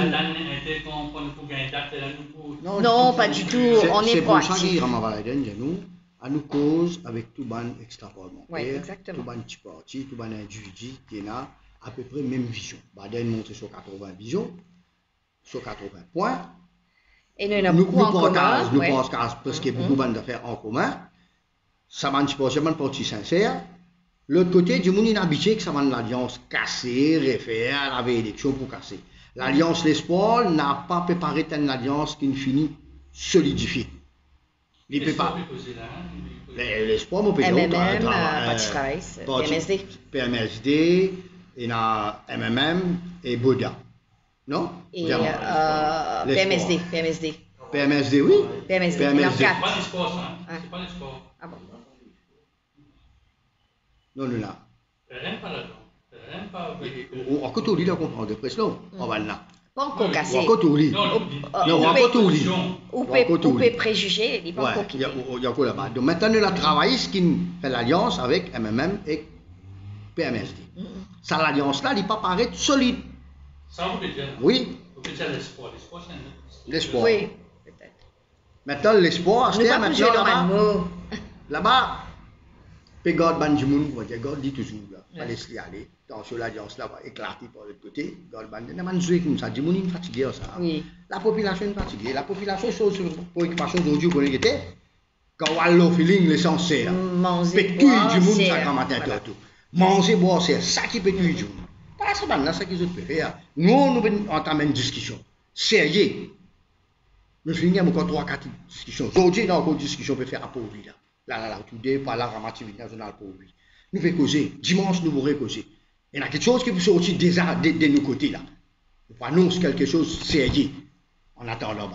Non, pas du tout. On est proactif. C'est pour ça que nous, à nous cause avec tout ban extra-parlementaire, oui, exactement. tout ban petit parti, tout ban individu qui a à peu près même vision. Baden monte sur 80 visions, sur 80 points. Et nous avons beaucoup en commun. Nous pensons parce qu'il y a beaucoup d'affaires en commun. Ça m'a dit pas, c'est un parti sincère. L'autre côté, du monde inhabitué que ça va l'alliance casser, refaire, la élection pour casser. L'alliance L'Espoir n'a pas préparé une alliance qui finit solidifiée. L'espoir, mon pays, Parti Travail, PMSD. PMSD, il y a MMM et Bouddha. Non? Et PMSD. PMSD, oui. PMSD. C'est pas l'espoir, ça. C'est pas l'espoir. Ah bon? Non, non, là. Rien pas là-dedans. Encore tout, il a compris de pression. On va là. Pas encore cassé. Encore tout, il. Non, encore tout, il. Ou peut préjuger, il n'est pas encore quitté. Il y a encore là-bas. Donc maintenant, nous avons travaillé ce qui fait l'alliance avec MMM et PMSD. Ça, l'alliance-là, il n'est pas paraître solide. Ça, vous pouvez dire. Oui. Vous pouvez dire l'espoir. L'espoir, c'est un. L'espoir. Oui, peut-être. Maintenant, l'espoir, c'est maintenant là-bas. Puis God Banjimoun, God dit toujours, il fallait se y aller. Dans sur l'alliance là, va éclater par l'autre côté. God Banjimoun, il joué comme ça. Jimoun est fatigué, ça. Oui. La population est fatiguée. La population, sur préoccupation d'aujourd'hui, qu'on était, quand on a le feeling, l'essentiel. Manger, boire, du monde chaque matin, tout. Manger, boire, c'est ça qui peut tuer du monde. Pas ça, c'est ça qu'ils ont fait faire. Nous entamons une discussion sérieuse. Nous finissons encore 3-4 discussions. Aujourd'hui, nous avons encore une discussion pour faire appauvrir là. Là, tout dé, par la ramativité nationale pour lui. Nous faisons causer. Dimanche, nous pourrons causer. Il y a quelque chose qui peut sortir déjà de nos côtés là. Nous annonce quelque chose de sérieux en attendant.